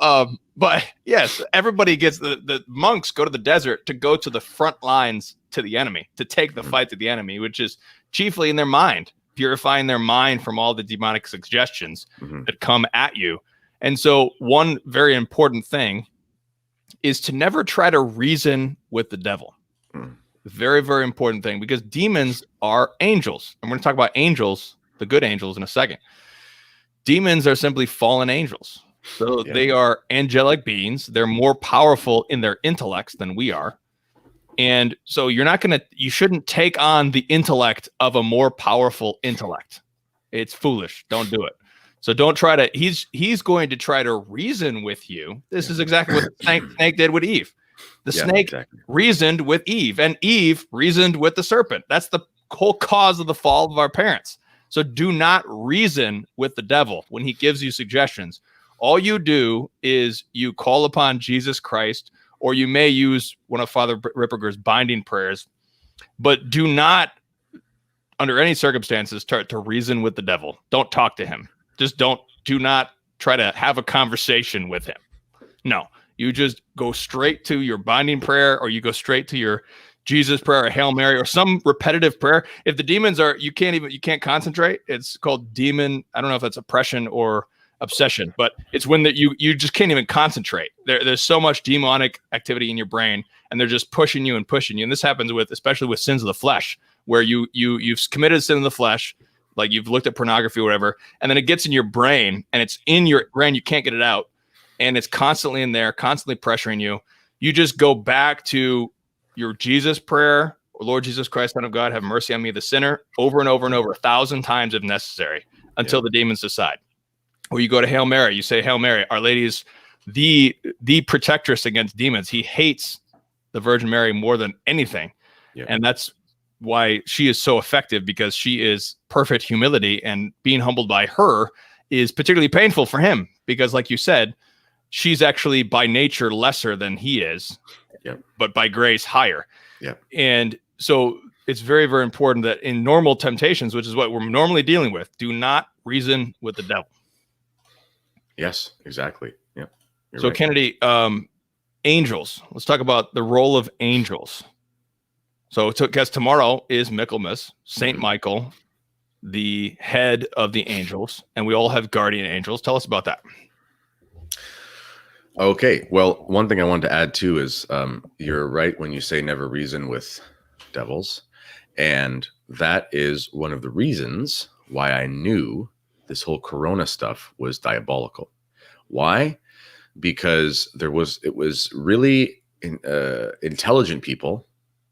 but yes, everybody gets the monks go to the desert to go to the front lines to the enemy, to take the fight to the enemy, which is chiefly in their mind, purifying their mind from all the demonic suggestions that come at you. And so one very important thing is to never try to reason with the devil. Very, very important thing, because demons are angels. And we're going to talk about angels, the good angels, in a second. Demons are simply fallen angels. So they are angelic beings. They're more powerful in their intellects than we are. And so you shouldn't take on the intellect of a more powerful intellect. It's foolish. Don't do it. So don't try to, he's going to try to reason with you. This is exactly what the snake did with Eve. The snake reasoned with Eve, and Eve reasoned with the serpent. That's the whole cause of the fall of our parents. So do not reason with the devil when he gives you suggestions. All you do is you call upon Jesus Christ, or you may use one of Father Ripperger's binding prayers, but do not under any circumstances, start to reason with the devil. Don't talk to him. Just do not try to have a conversation with him. No, you just go straight to your binding prayer, or you go straight to your Jesus prayer or Hail Mary or some repetitive prayer. If the demons are, you can't concentrate. It's called demon. I don't know if that's oppression or obsession, but it's when that you just can't even concentrate. There's so much demonic activity in your brain, and they're just pushing you. And this happens especially with sins of the flesh, where you've committed a sin of the flesh, like you've looked at pornography or whatever, and then it gets in your brain, and it's in your brain, you can't get it out, and it's constantly in there, constantly pressuring you. You just go back to your Jesus prayer, Lord Jesus Christ, Son of God, have mercy on me, the sinner, over and over and over, 1,000 times if necessary, until the demons decide. Or you go to Hail Mary, you say, Hail Mary, Our Lady is the protectress against demons. He hates the Virgin Mary more than anything. Yeah. And that's why she is so effective, because she is perfect humility, and being humbled by her is particularly painful for him, because like you said, she's actually by nature lesser than he is, but by grace higher. Yeah. And so it's very, very important that in normal temptations, which is what we're normally dealing with, do not reason with the devil. Yes, exactly. Yeah. So right. Kennedy, angels. Let's talk about the role of angels. So because tomorrow is Michaelmas, Saint Michael, the head of the angels, and we all have guardian angels. Tell us about that. Okay. Well, one thing I wanted to add too is you're right when you say never reason with devils. And that is one of the reasons why I knew this whole Corona stuff was diabolical. Why? Because it was really intelligent people.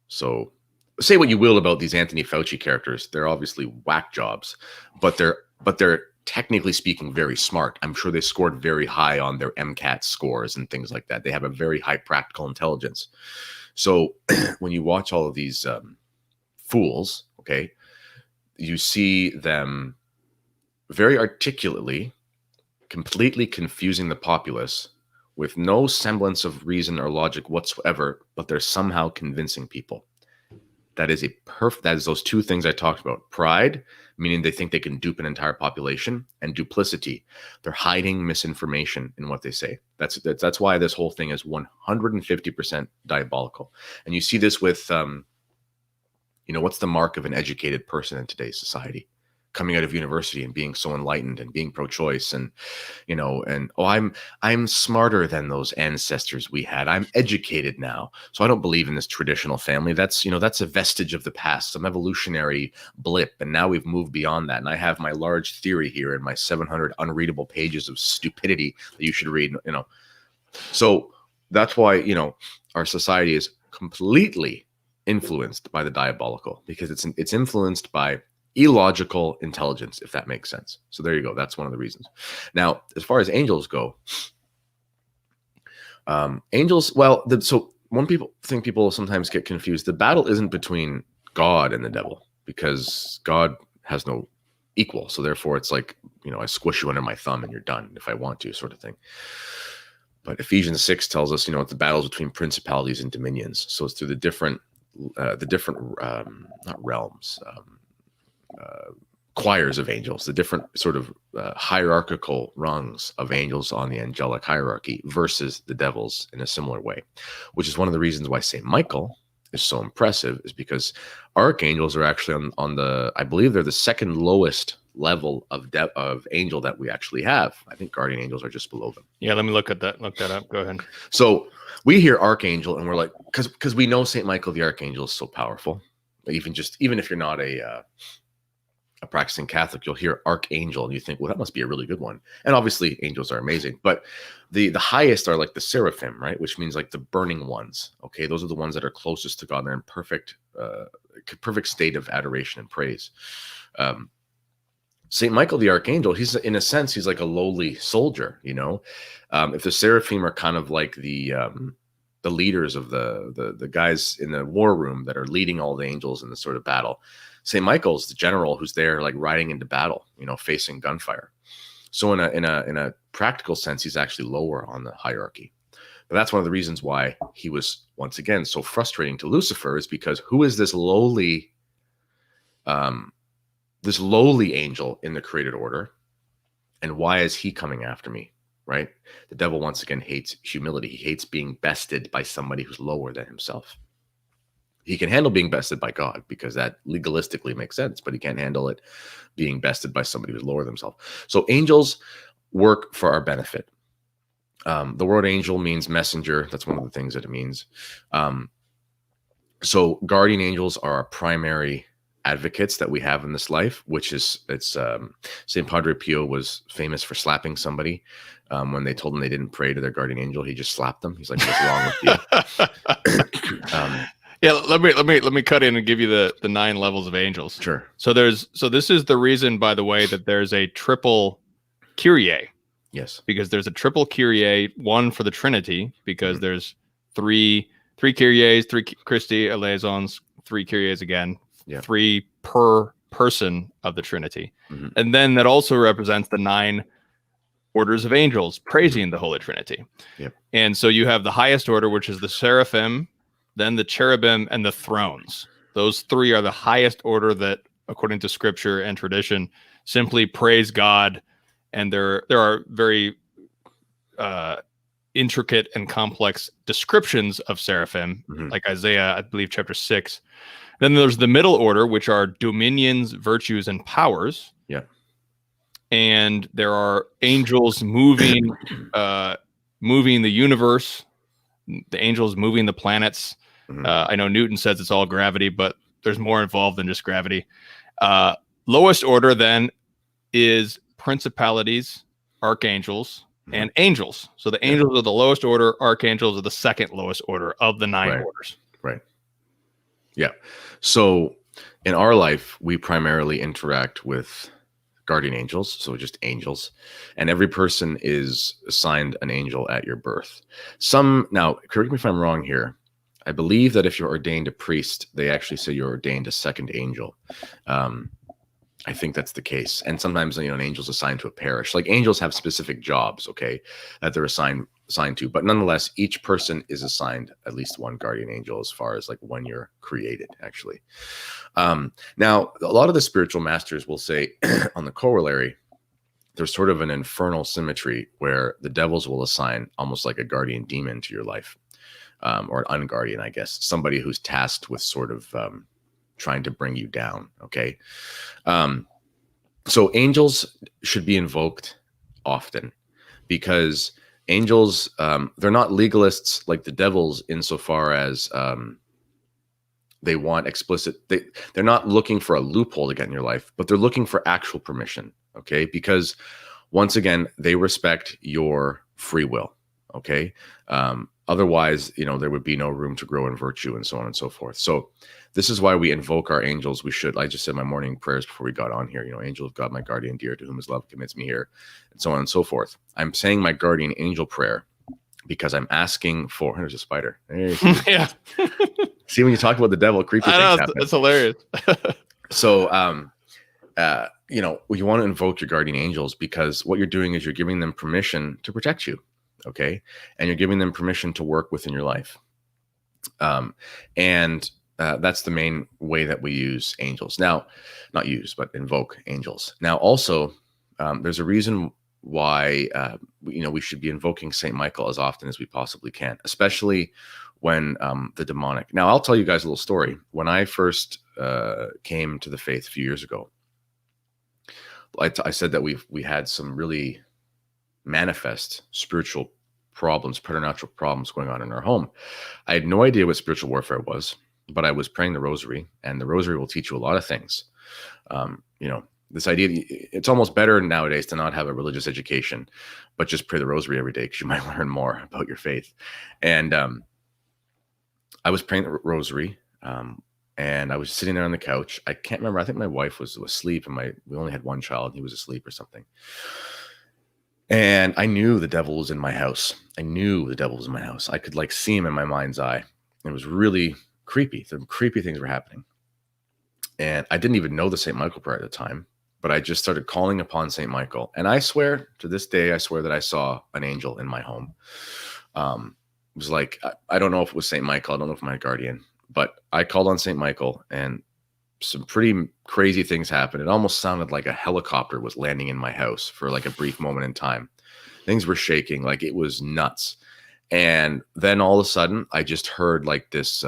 So say what you will about these Anthony Fauci characters. They're obviously whack jobs, but they're technically speaking very smart. I'm sure they scored very high on their MCAT scores and things like that. They have a very high practical intelligence. So when you watch all of these fools, okay, you see them very articulately, completely confusing the populace with no semblance of reason or logic whatsoever, but they're somehow convincing people. That is those two things I talked about. Pride, meaning they think they can dupe an entire population, and duplicity. They're hiding misinformation in what they say. That's why this whole thing is 150% diabolical. And you see this with, what's the mark of an educated person in today's society? Coming out of university and being so enlightened and being pro-choice and I'm smarter than those ancestors we had. I'm educated now. So I don't believe in this traditional family. That's a vestige of the past, some evolutionary blip. And now we've moved beyond that. And I have my large theory here in my 700 unreadable pages of stupidity that you should read, So that's why, our society is completely influenced by the diabolical, because it's influenced by illogical intelligence, if that makes sense. So there you go. That's one of the reasons. Now, as far as angels go, so when people sometimes get confused, the battle isn't between God and the devil, because God has no equal. So therefore it's like, I squish you under my thumb and you're done if I want to, sort of thing. But Ephesians 6 tells us, the battles between principalities and dominions. So it's through the different not realms, choirs of angels, the different sort of hierarchical rungs of angels on the angelic hierarchy versus the devils in a similar way, which is one of the reasons why Saint Michael is so impressive, is because archangels are actually on the, I believe they're the second lowest level of angel that we actually have. I think guardian angels are just below them. Yeah, let me look that up. Go ahead. So we hear archangel and we're like, because we know Saint Michael the archangel is so powerful. Even if you're not a practicing Catholic, you'll hear archangel and you think, well, that must be a really good one. And obviously angels are amazing, but the highest are like the seraphim, right? Which means like the burning ones. Okay. Those are the ones that are closest to God. They're in perfect state of adoration and praise. Saint Michael the archangel, he's in a sense, he's like a lowly soldier, if the seraphim are kind of like the leaders of the guys in the war room that are leading all the angels in this sort of battle. St. Michael's the general who's there, like riding into battle, facing gunfire. So in a practical sense, he's actually lower on the hierarchy. But that's one of the reasons why he was, once again, so frustrating to Lucifer, is because who is this lowly this lowly angel in the created order. And why is he coming after me? Right? The devil, once again, hates humility. He hates being bested by somebody who's lower than himself. He can handle being bested by God because that legalistically makes sense, but he can't handle it being bested by somebody who's lower than himself. So angels work for our benefit. The word angel means messenger. That's one of the things that it means. So guardian angels are our primary advocates that we have in this life, which is, St. Padre Pio was famous for slapping somebody. When they told him they didn't pray to their guardian angel, he just slapped them. He's like, what's wrong with you? Yeah, let me cut in and give you the 9 levels of angels. Sure. So this is the reason, by the way, that there's a triple Kyrie. Yes. Because there's a triple Kyrie, one for the Trinity, because there's three Kyries, 3 Christi liaisons, 3 Kyries again, 3 per person of the Trinity. And then that also represents the 9 orders of angels praising the Holy Trinity. Yep. And so you have the highest order, which is the seraphim, then the cherubim, and the thrones. Those 3 are the highest order that, according to scripture and tradition, simply praise God. And there are very intricate and complex descriptions of seraphim, like Isaiah, I believe, chapter 6. Then there's the middle order, which are dominions, virtues, and powers. Yeah. And there are angels moving the universe, the angels moving the planets. I know Newton says it's all gravity, but there's more involved than just gravity. Lowest order then is principalities, archangels, and angels. So the angels are the lowest order, archangels are the second lowest order of the 9 orders. Right. Yeah. So in our life, we primarily interact with guardian angels, so just angels, and every person is assigned an angel at your birth. Now, correct me if I'm wrong here, I believe that if you're ordained a priest, they actually say you're ordained a second angel. I think that's the case. And sometimes, an angel's assigned to a parish. Like, angels have specific jobs, okay, that they're assigned to. But nonetheless, each person is assigned at least one guardian angel as far as like when you're created, actually. Now, a lot of the spiritual masters will say on the corollary, there's sort of an infernal symmetry where the devils will assign almost like a guardian demon to your life, or an unguardian, I guess, somebody who's tasked with sort of trying to bring you down. Okay. So angels should be invoked often because angels, they're not legalists like the devils insofar as they want explicit, they're not looking for a loophole to get in your life, but they're looking for actual permission. Okay. Because once again, they respect your free will. Okay. Otherwise, there would be no room to grow in virtue and so on and so forth. So this is why we invoke our angels. I just said my morning prayers before we got on here, angel of God, my guardian dear, to whom his love commits me here, and so on and so forth. I'm saying my guardian angel prayer because I'm asking for, there's a spider. Yeah. See, when you talk about the devil, creepy things happen. It's hilarious. So, you want to invoke your guardian angels because what you're doing is you're giving them permission to protect you. Okay. And you're giving them permission to work within your life. That's the main way that we use angels. Now, not use, but invoke angels. Now, also, there's a reason why, we should be invoking St. Michael as often as we possibly can, especially when the demonic. Now, I'll tell you guys a little story. When I first came to the faith a few years ago, I said that we had some really manifest spiritual problems, preternatural problems going on in our home. I had no idea what spiritual warfare was, but I was praying the rosary, and the rosary will teach you a lot of things. This idea, it's almost better nowadays to not have a religious education, but just pray the rosary every day because you might learn more about your faith. And I was praying the rosary, and I was sitting there on the couch. I can't remember. I think my wife was asleep, and we only had one child. He was asleep or something. And I knew the devil was in my house. I could see him in my mind's eye. It was really creepy. Some creepy things were happening. And I didn't even know the St. Michael prayer at the time, but I just started calling upon St. Michael. And I swear to this day, that I saw an angel in my home. It was like, I don't know if it was St. Michael. I don't know if my guardian, but I called on St. Michael, and some pretty crazy things happened. It almost sounded like a helicopter was landing in my house for like a brief moment in time. Things were shaking, like it was nuts. And then all of a sudden, I just heard like this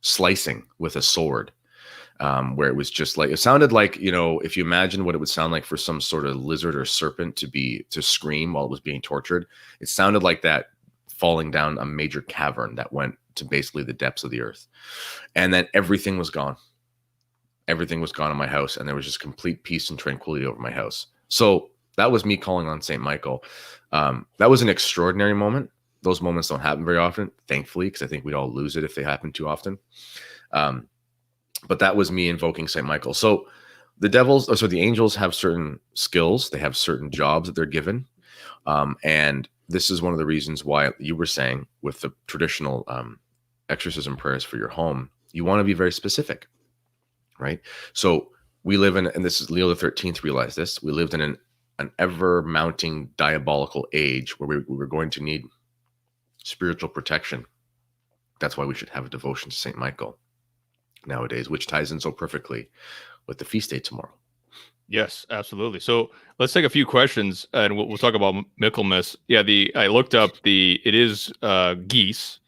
slicing with a sword, where it was just like, it sounded like, you know, if you imagine what it would sound like for some sort of lizard or serpent to scream while it was being tortured, it sounded like that falling down a major cavern that went to basically the depths of the earth. And then everything was gone. Everything was gone in my house, and there was just complete peace and tranquility over my house. So that was me calling on St. Michael. That was an extraordinary moment. Those moments don't happen very often, thankfully, because I think we'd all lose it if they happen too often. But that was me invoking St. Michael. So the angels have certain skills. They have certain jobs that they're given. And this is one of the reasons why you were saying with the traditional exorcism prayers for your home, you want to be very specific, right? So we live in, and this is Leo the 13th realized this, we lived in an ever mounting diabolical age where we were going to need spiritual protection. That's why we should have a devotion to St. Michael nowadays, which ties in so perfectly with the feast day tomorrow. Yes, absolutely. So let's take a few questions, and we'll talk about Michaelmas. Yeah, I looked up it is geese.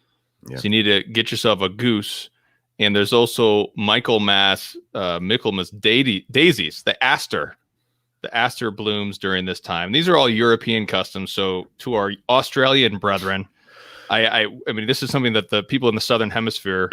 Yeah. So you need to get yourself a goose. And there's also Michaelmas daisies, the aster. The aster blooms during this time. These are all European customs. So to our Australian brethren, I mean, this is something that the people in the Southern Hemisphere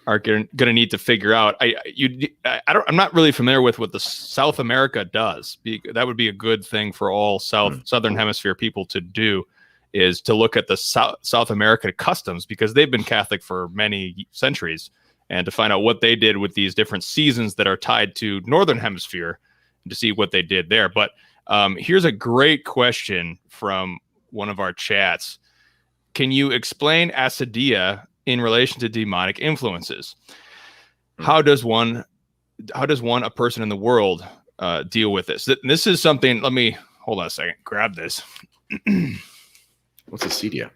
are going to need to figure out. I'm not really familiar with what the South America does. That would be a good thing for all Southern Hemisphere people to do, is to look at the South America customs, because they've been Catholic for many centuries, and to find out what they did with these different seasons that are tied to Northern Hemisphere, and to see what they did there. But here's a great question from one of our chats. Can you explain acedia in relation to demonic influences? How does a person in the world deal with this? This is something, hold on a second, grab this. What's a Sedia?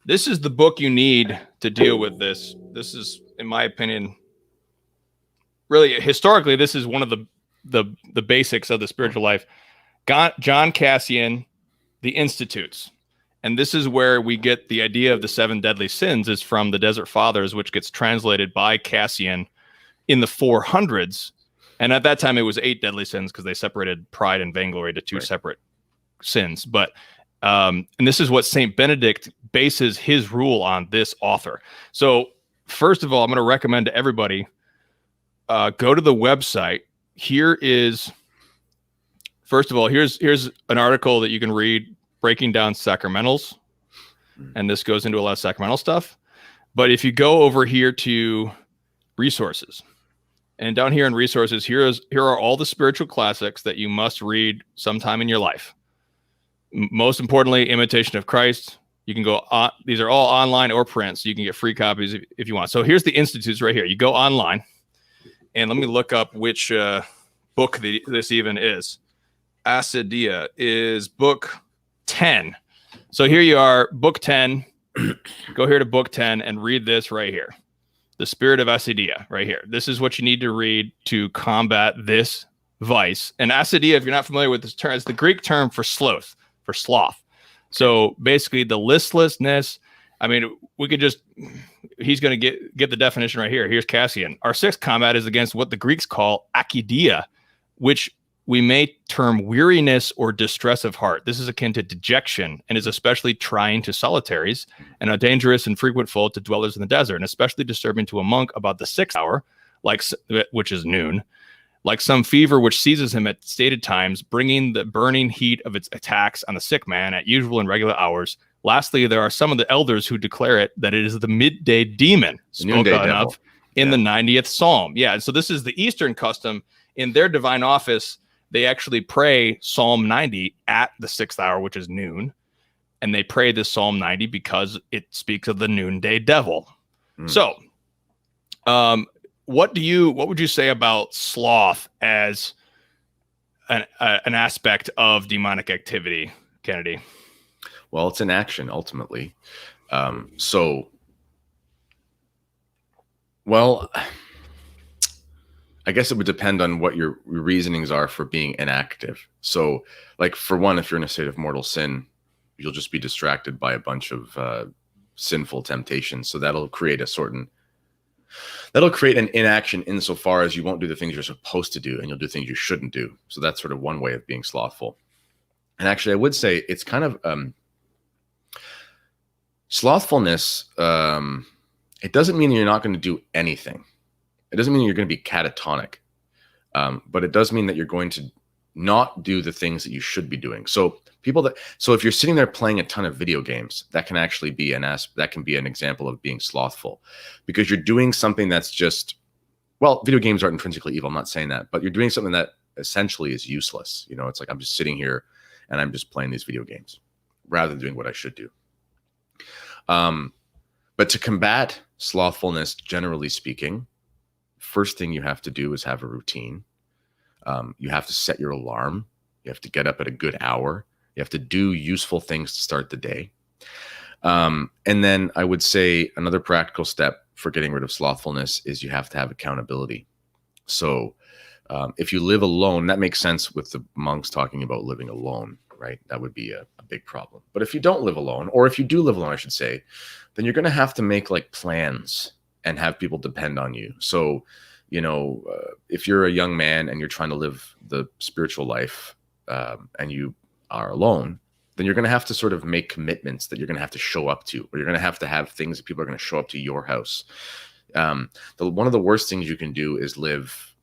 This is the book you need to deal with this. This is, in my opinion, really historically, this is one of the basics of the spiritual life. John Cassian, The Institutes. And this is where we get the idea of the 7 deadly sins, is from the Desert Fathers, which gets translated by Cassian in the 400s. And at that time, it was 8 deadly sins, because they separated pride and vainglory to 2 separate sins. But and this is what St. Benedict bases his rule on, this author. So first of all, I'm going to recommend to everybody, go to the website. Here's an article that you can read breaking down Sacramentals. And this goes into a lot of sacramental stuff. But if you go over here to resources, and down here in resources, here are all the spiritual classics that you must read sometime in your life. Most importantly, Imitation of Christ. You can go on, these are all online or print, so you can get free copies if you want. So here's the Institutes right here. You go online, and let me look up which book this even is. Acedia is book 10. So here you are, book 10. Go here to book 10 and read this right here. The Spirit of Sedia right here. This is what you need to read to combat this vice. And acedia, if you're not familiar with this term, it's the Greek term for sloth. So basically the listlessness. I mean, he's going to get the definition right here. Here's Cassian. Our 6th combat is against what the Greeks call akidia, which we may term weariness or distress of heart. This is akin to dejection, and is especially trying to solitaries, and a dangerous and frequent foe to dwellers in the desert, and especially disturbing to a monk about the 6th hour, which is noon, like some fever which seizes him at stated times, bringing the burning heat of its attacks on the sick man at usual and regular hours. Lastly, there are some of the elders who declare that it is the midday demon spoken of in the 90th Psalm. Yeah, and so this is the Eastern custom. In their divine office, they actually pray Psalm 90 at the 6th hour, which is noon. And they pray this Psalm 90 because it speaks of the noonday devil. So, what would you say about sloth as an aspect of demonic activity, Kennedy? Well, it's an action ultimately. So Well, I guess it would depend on what your reasonings are for being inactive. So, like, for one, if you're in a state of mortal sin, you'll just be distracted by a bunch of sinful temptations. So that'll create an inaction insofar as you won't do the things you're supposed to do, and you'll do things you shouldn't do. So that's sort of one way of being slothful. And actually, I would say it's kind of slothfulness. It doesn't mean you're not going to do anything. It doesn't mean you're going to be catatonic, but it does mean that you're going to not do the things that you should be doing. So if you're sitting there playing a ton of video games, that can actually be an example of being slothful, because you're doing something that's just, well, video games aren't intrinsically evil. I'm not saying that, but you're doing something that essentially is useless. You know, it's like I'm just sitting here and I'm just playing these video games rather than doing what I should do. But to combat slothfulness, generally speaking, first thing you have to do is have a routine. You have to set your alarm. You have to get up at a good hour. You have to do useful things to start the day. And then I would say another practical step for getting rid of slothfulness is you have to have accountability. So if you live alone, that makes sense with the monks talking about living alone, right? That would be a big problem. But if you don't live alone, or if you do live alone, I should say, then you're going to have to make like plans and have people depend on you. So, you know, if you're a young man and you're trying to live the spiritual life and you are alone, then you're going to have to sort of make commitments that you're going to have to show up to, or you're going to have things that people are going to show up to your house. One of the worst things you can do is live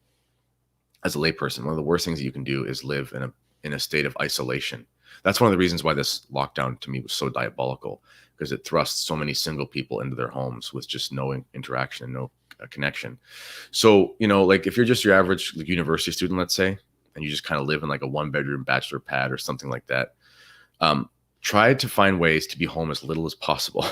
as a layperson. One of the worst things that you can do is live in a state of isolation. That's one of the reasons why this lockdown to me was so diabolical, because it thrusts so many single people into their homes with just no interaction and no connection. So, you know, like if you're just your average university student, let's say, and you just kind of live in like a 1-bedroom bachelor pad or something like that, try to find ways to be home as little as possible.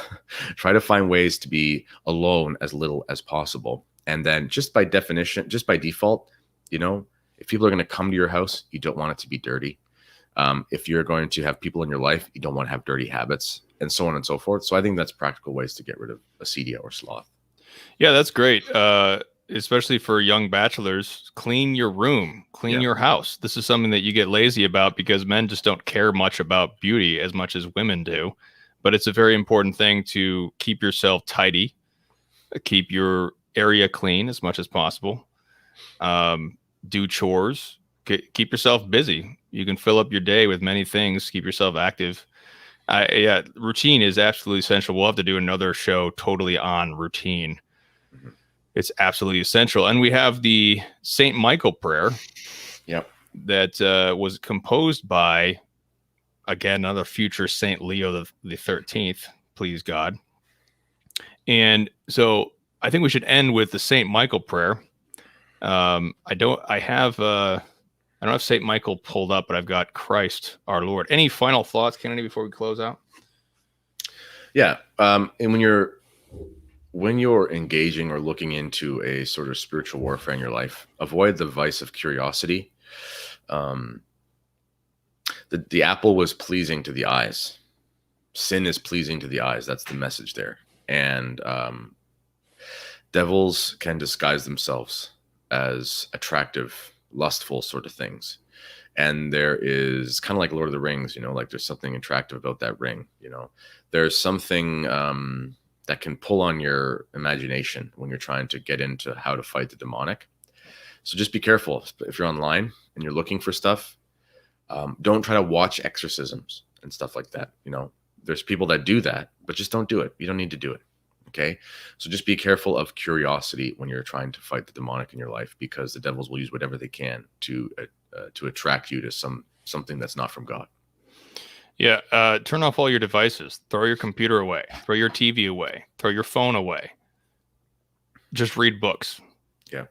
Try to find ways to be alone as little as possible. And then just by definition, just by default, you know, if people are going to come to your house, you don't want it to be dirty. If you're going to have people in your life, you don't want to have dirty habits, and so on and so forth. So I think that's practical ways to get rid of acedia or sloth. Yeah, that's great. Especially for young bachelors, clean your room, clean your house. This is something that you get lazy about because men just don't care much about beauty as much as women do. But it's a very important thing to keep yourself tidy, keep your area clean as much as possible. Do chores, keep yourself busy. You can fill up your day with many things, keep yourself active. Routine is absolutely essential. We'll have to do another show totally on routine. Mm-hmm. It's absolutely essential. And we have the St. Michael prayer. Yep. That was composed by, again, another future St. Leo the 13th, please God. And so I think we should end with the St. Michael prayer. I don't have St. Michael pulled up, but I've got Christ our Lord. Any final thoughts, Kennedy, before we close out? Yeah. And when you're engaging or looking into a sort of spiritual warfare in your life, avoid the vice of curiosity. The apple was pleasing to the eyes. Sin is pleasing to the eyes. That's the message there. And devils can disguise themselves as attractive, lustful sort of things. And there is kind of like Lord of the Rings, you know, like there's something attractive about that ring, you know. There's something that can pull on your imagination when you're trying to get into how to fight the demonic. So just be careful if you're online and you're looking for stuff. Don't try to watch exorcisms and stuff like that. You know, there's people that do that, but just don't do it. You don't need to do it. Okay. So just be careful of curiosity when you're trying to fight the demonic in your life, because the devils will use whatever they can to attract you to something that's not from God. Yeah. Turn off all your devices, throw your computer away, throw your TV away, throw your phone away. Just read books. Yeah.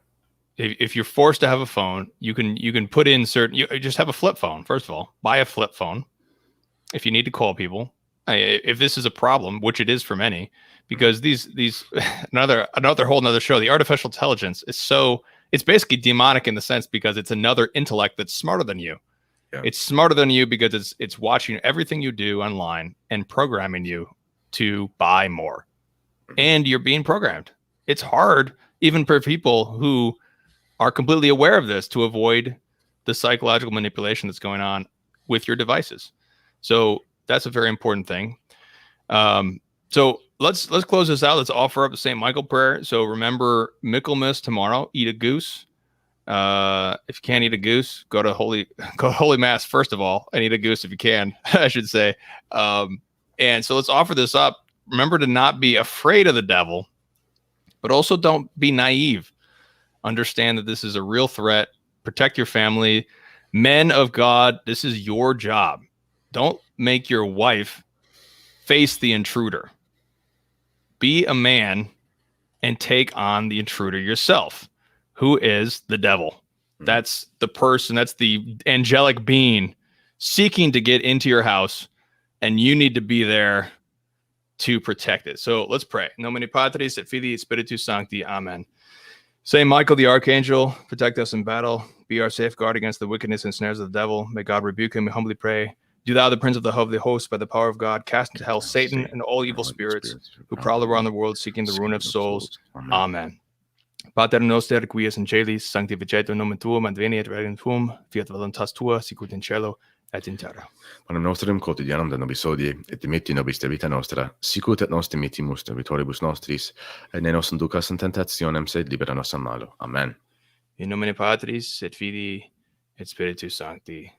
If you're forced to have a phone, you can put in you just have a flip phone. First of all, buy a flip phone. If you need to call people, if this is a problem, which it is for many, because these another whole show, the artificial intelligence it's basically demonic in the sense because it's another intellect that's smarter than you. Yeah. It's smarter than you because it's watching everything you do online and programming you to buy more. And you're being programmed. It's hard even for people who are completely aware of this, to avoid the psychological manipulation that's going on with your devices. So that's a very important thing. So let's close this out. Let's offer up the St. Michael prayer. So remember Michaelmas tomorrow. Eat a goose. If you can't eat a goose, go to Holy Mass first of all, and eat a goose if you can, I should say. And so let's offer this up. Remember to not be afraid of the devil, but also don't be naive. Understand that this is a real threat. Protect your family. Men of God, this is your job. Don't make your wife face the intruder. Be a man and take on the intruder yourself, who is the devil. That's the person, that's the angelic being seeking to get into your house, and you need to be there to protect it. So let's pray. Nomine Patris et Filii et Spiritus Sancti. Amen. Saint Michael the Archangel, protect us in battle. Be our safeguard against the wickedness and snares of the devil. May God rebuke him, we humbly pray. Do thou, the Prince of the host, by the power of God, cast into hell Satan and all evil spirits who prowl around the world seeking the ruin of souls. Amen. Pater noster, qui es in celis, sanctificetur nomen tuum, adveniat regnum tuum, fiat voluntas tua, sicut in cielo et in terra. Panem nostrum quotidianum da nobis hodie, et dimitti nobis de vita nostra, sicut et nos dimittimus debitoribus nostris, et ne nos inducas in tentationem, sed libera nos a malo. Amen. In nomine Patris et Filii et Spiritus Sancti.